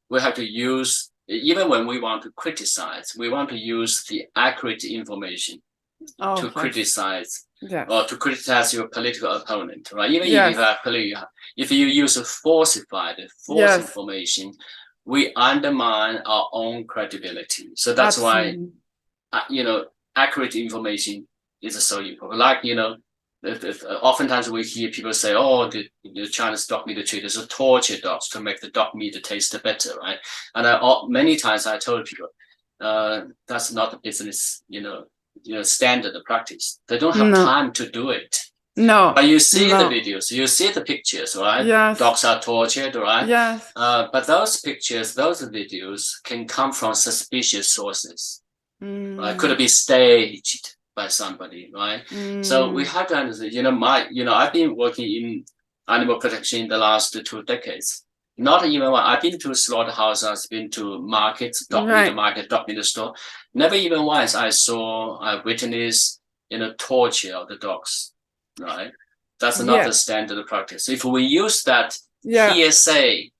Speaker 2: we have to use, even when we want to criticize, we want to use the accurate information to criticize or to criticize your political opponent, right? Even if you use a false information, we undermine our own credibility. So that's why, accurate information is so important. Like, oftentimes we hear people say, "Oh, the Chinese dog meat trade is a torture dogs to make the dog meat taste better," right? And many times I told people, that's not the business, standard practice. They don't have time to do it.
Speaker 1: No.
Speaker 2: But you see the videos, you see the pictures, right?
Speaker 1: Yes.
Speaker 2: Dogs are tortured, right?
Speaker 1: Yes.
Speaker 2: But those pictures, those videos can come from suspicious sources. Right? Could be staged by somebody, right? So we have to understand, I've been working in animal protection in the last 2 decades. Not even one. I've been to slaughterhouse, I've been to markets, dog meat market, dog meat store. Never even once I witnessed, torture of the dogs, right? That's not the standard practice. If we use that hearsay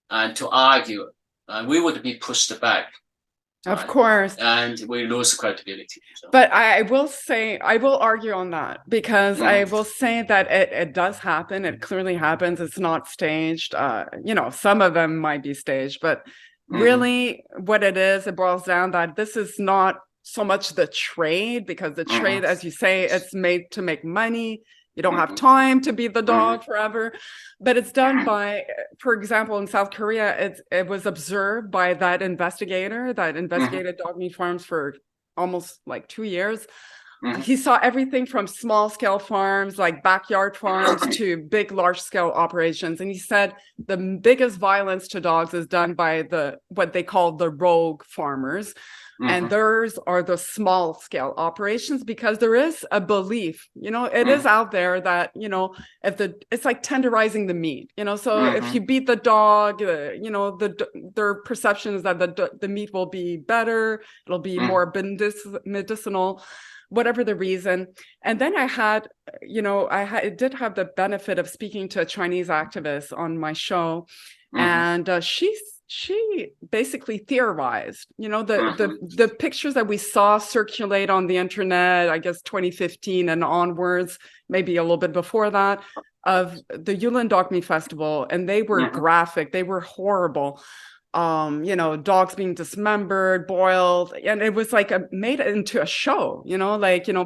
Speaker 2: and to argue, we would be pushed back.
Speaker 1: Of course.
Speaker 2: And we lose credibility. So.
Speaker 1: But I will argue on that, because I will say that it does happen. It clearly happens. It's not staged. Some of them might be staged, but really what it boils down that this is not so much the trade, because the trade, as you say, it's made to make money. You don't have time to be the dog forever, but it's done by, for example, in South Korea, it was observed by that investigator that investigated dog meat farms for almost like 2 years. He saw everything from small scale farms, like backyard farms, to big, large scale operations. And he said the biggest violence to dogs is done by what they call the rogue farmers. And those are the small scale operations, because there is a belief, it is out there that, it's like tenderizing the meat, so if you beat the dog, their perception is that the meat will be better, it'll be more medicinal. whatever the reason. And then I did have the benefit of speaking to a Chinese activist on my show. And she basically theorized, the pictures that we saw circulate on the internet, I guess 2015 and onwards, maybe a little bit before that, of the Yulin Dog Meat Festival. And they were graphic, they were horrible. Dogs being dismembered, boiled, and it was like made into a show,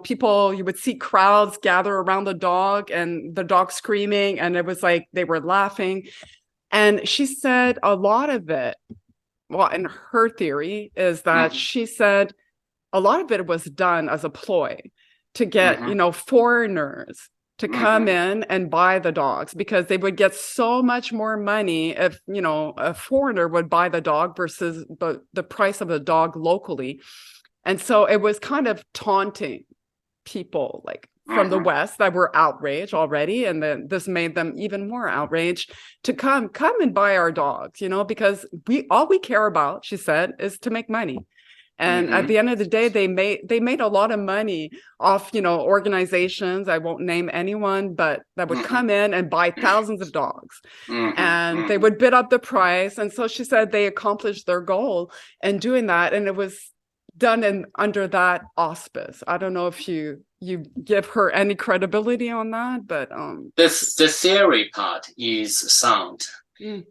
Speaker 1: people, you would see crowds gather around the dog and the dog screaming, and it was like they were laughing. And she said a lot of it, well, and her theory is that she said a lot of it was done as a ploy to get, foreigners to come in and buy the dogs, because they would get so much more money if, a foreigner would buy the dog versus the price of the dog locally. And so it was kind of taunting people like from the West that were outraged already, and then this made them even more outraged to come and buy our dogs, because all we care about, she said, is to make money. And at the end of the day, they made a lot of money off, organizations, I won't name anyone, but that would come in and buy thousands of dogs, and they would bid up the price. And so she said they accomplished their goal in doing that, and it was done under that auspice. I don't know if you give her any credibility on that, but
Speaker 2: the theory part is sound.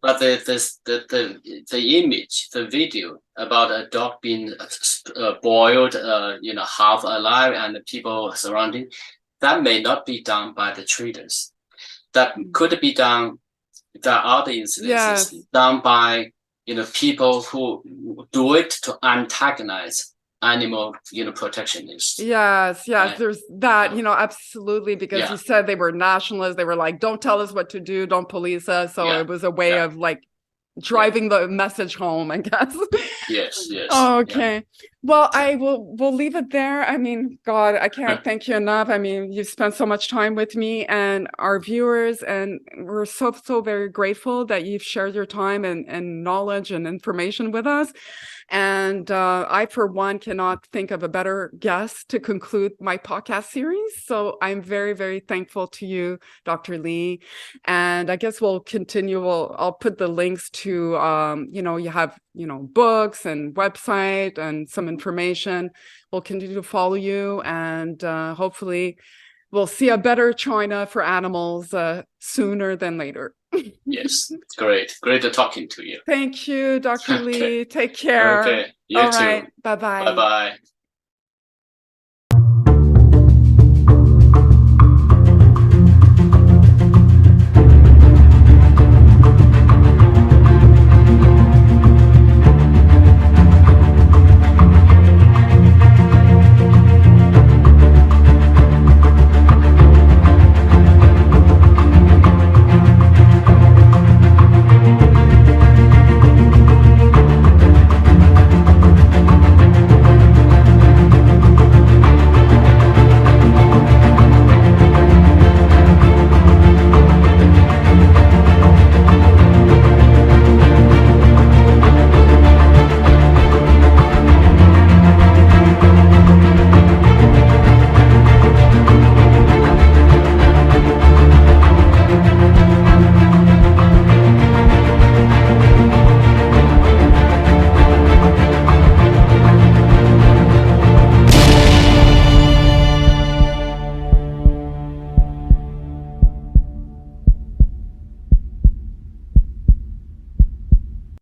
Speaker 2: But the image, the video about a dog being boiled, half alive, and the people surrounding, that may not be done by the traders. That could be done. There are other incidences done by people who do it to antagonize animal protectionists.
Speaker 1: Yes, there's that, absolutely, because you said they were nationalists. They were like, don't tell us what to do, don't police us. So it was a way of like driving the message home, I guess.
Speaker 2: Yes.
Speaker 1: Okay. Well, we'll leave it there. I mean, God, I can't thank you enough. I mean, you've spent so much time with me and our viewers, and we're so very grateful that you've shared your time and knowledge and information with us. And I, for one, cannot think of a better guest to conclude my podcast series. So I'm very, very thankful to you, Dr. Li. And I guess we'll continue. I'll put the links to, you have, books and website and some information. We'll continue to follow you, and hopefully we'll see a better China for animals sooner than later.
Speaker 2: Yes, great talking to you.
Speaker 1: Thank you, Dr. Li. Take care.
Speaker 2: Okay, you
Speaker 1: All
Speaker 2: too.
Speaker 1: right, bye-bye.
Speaker 2: Bye-bye.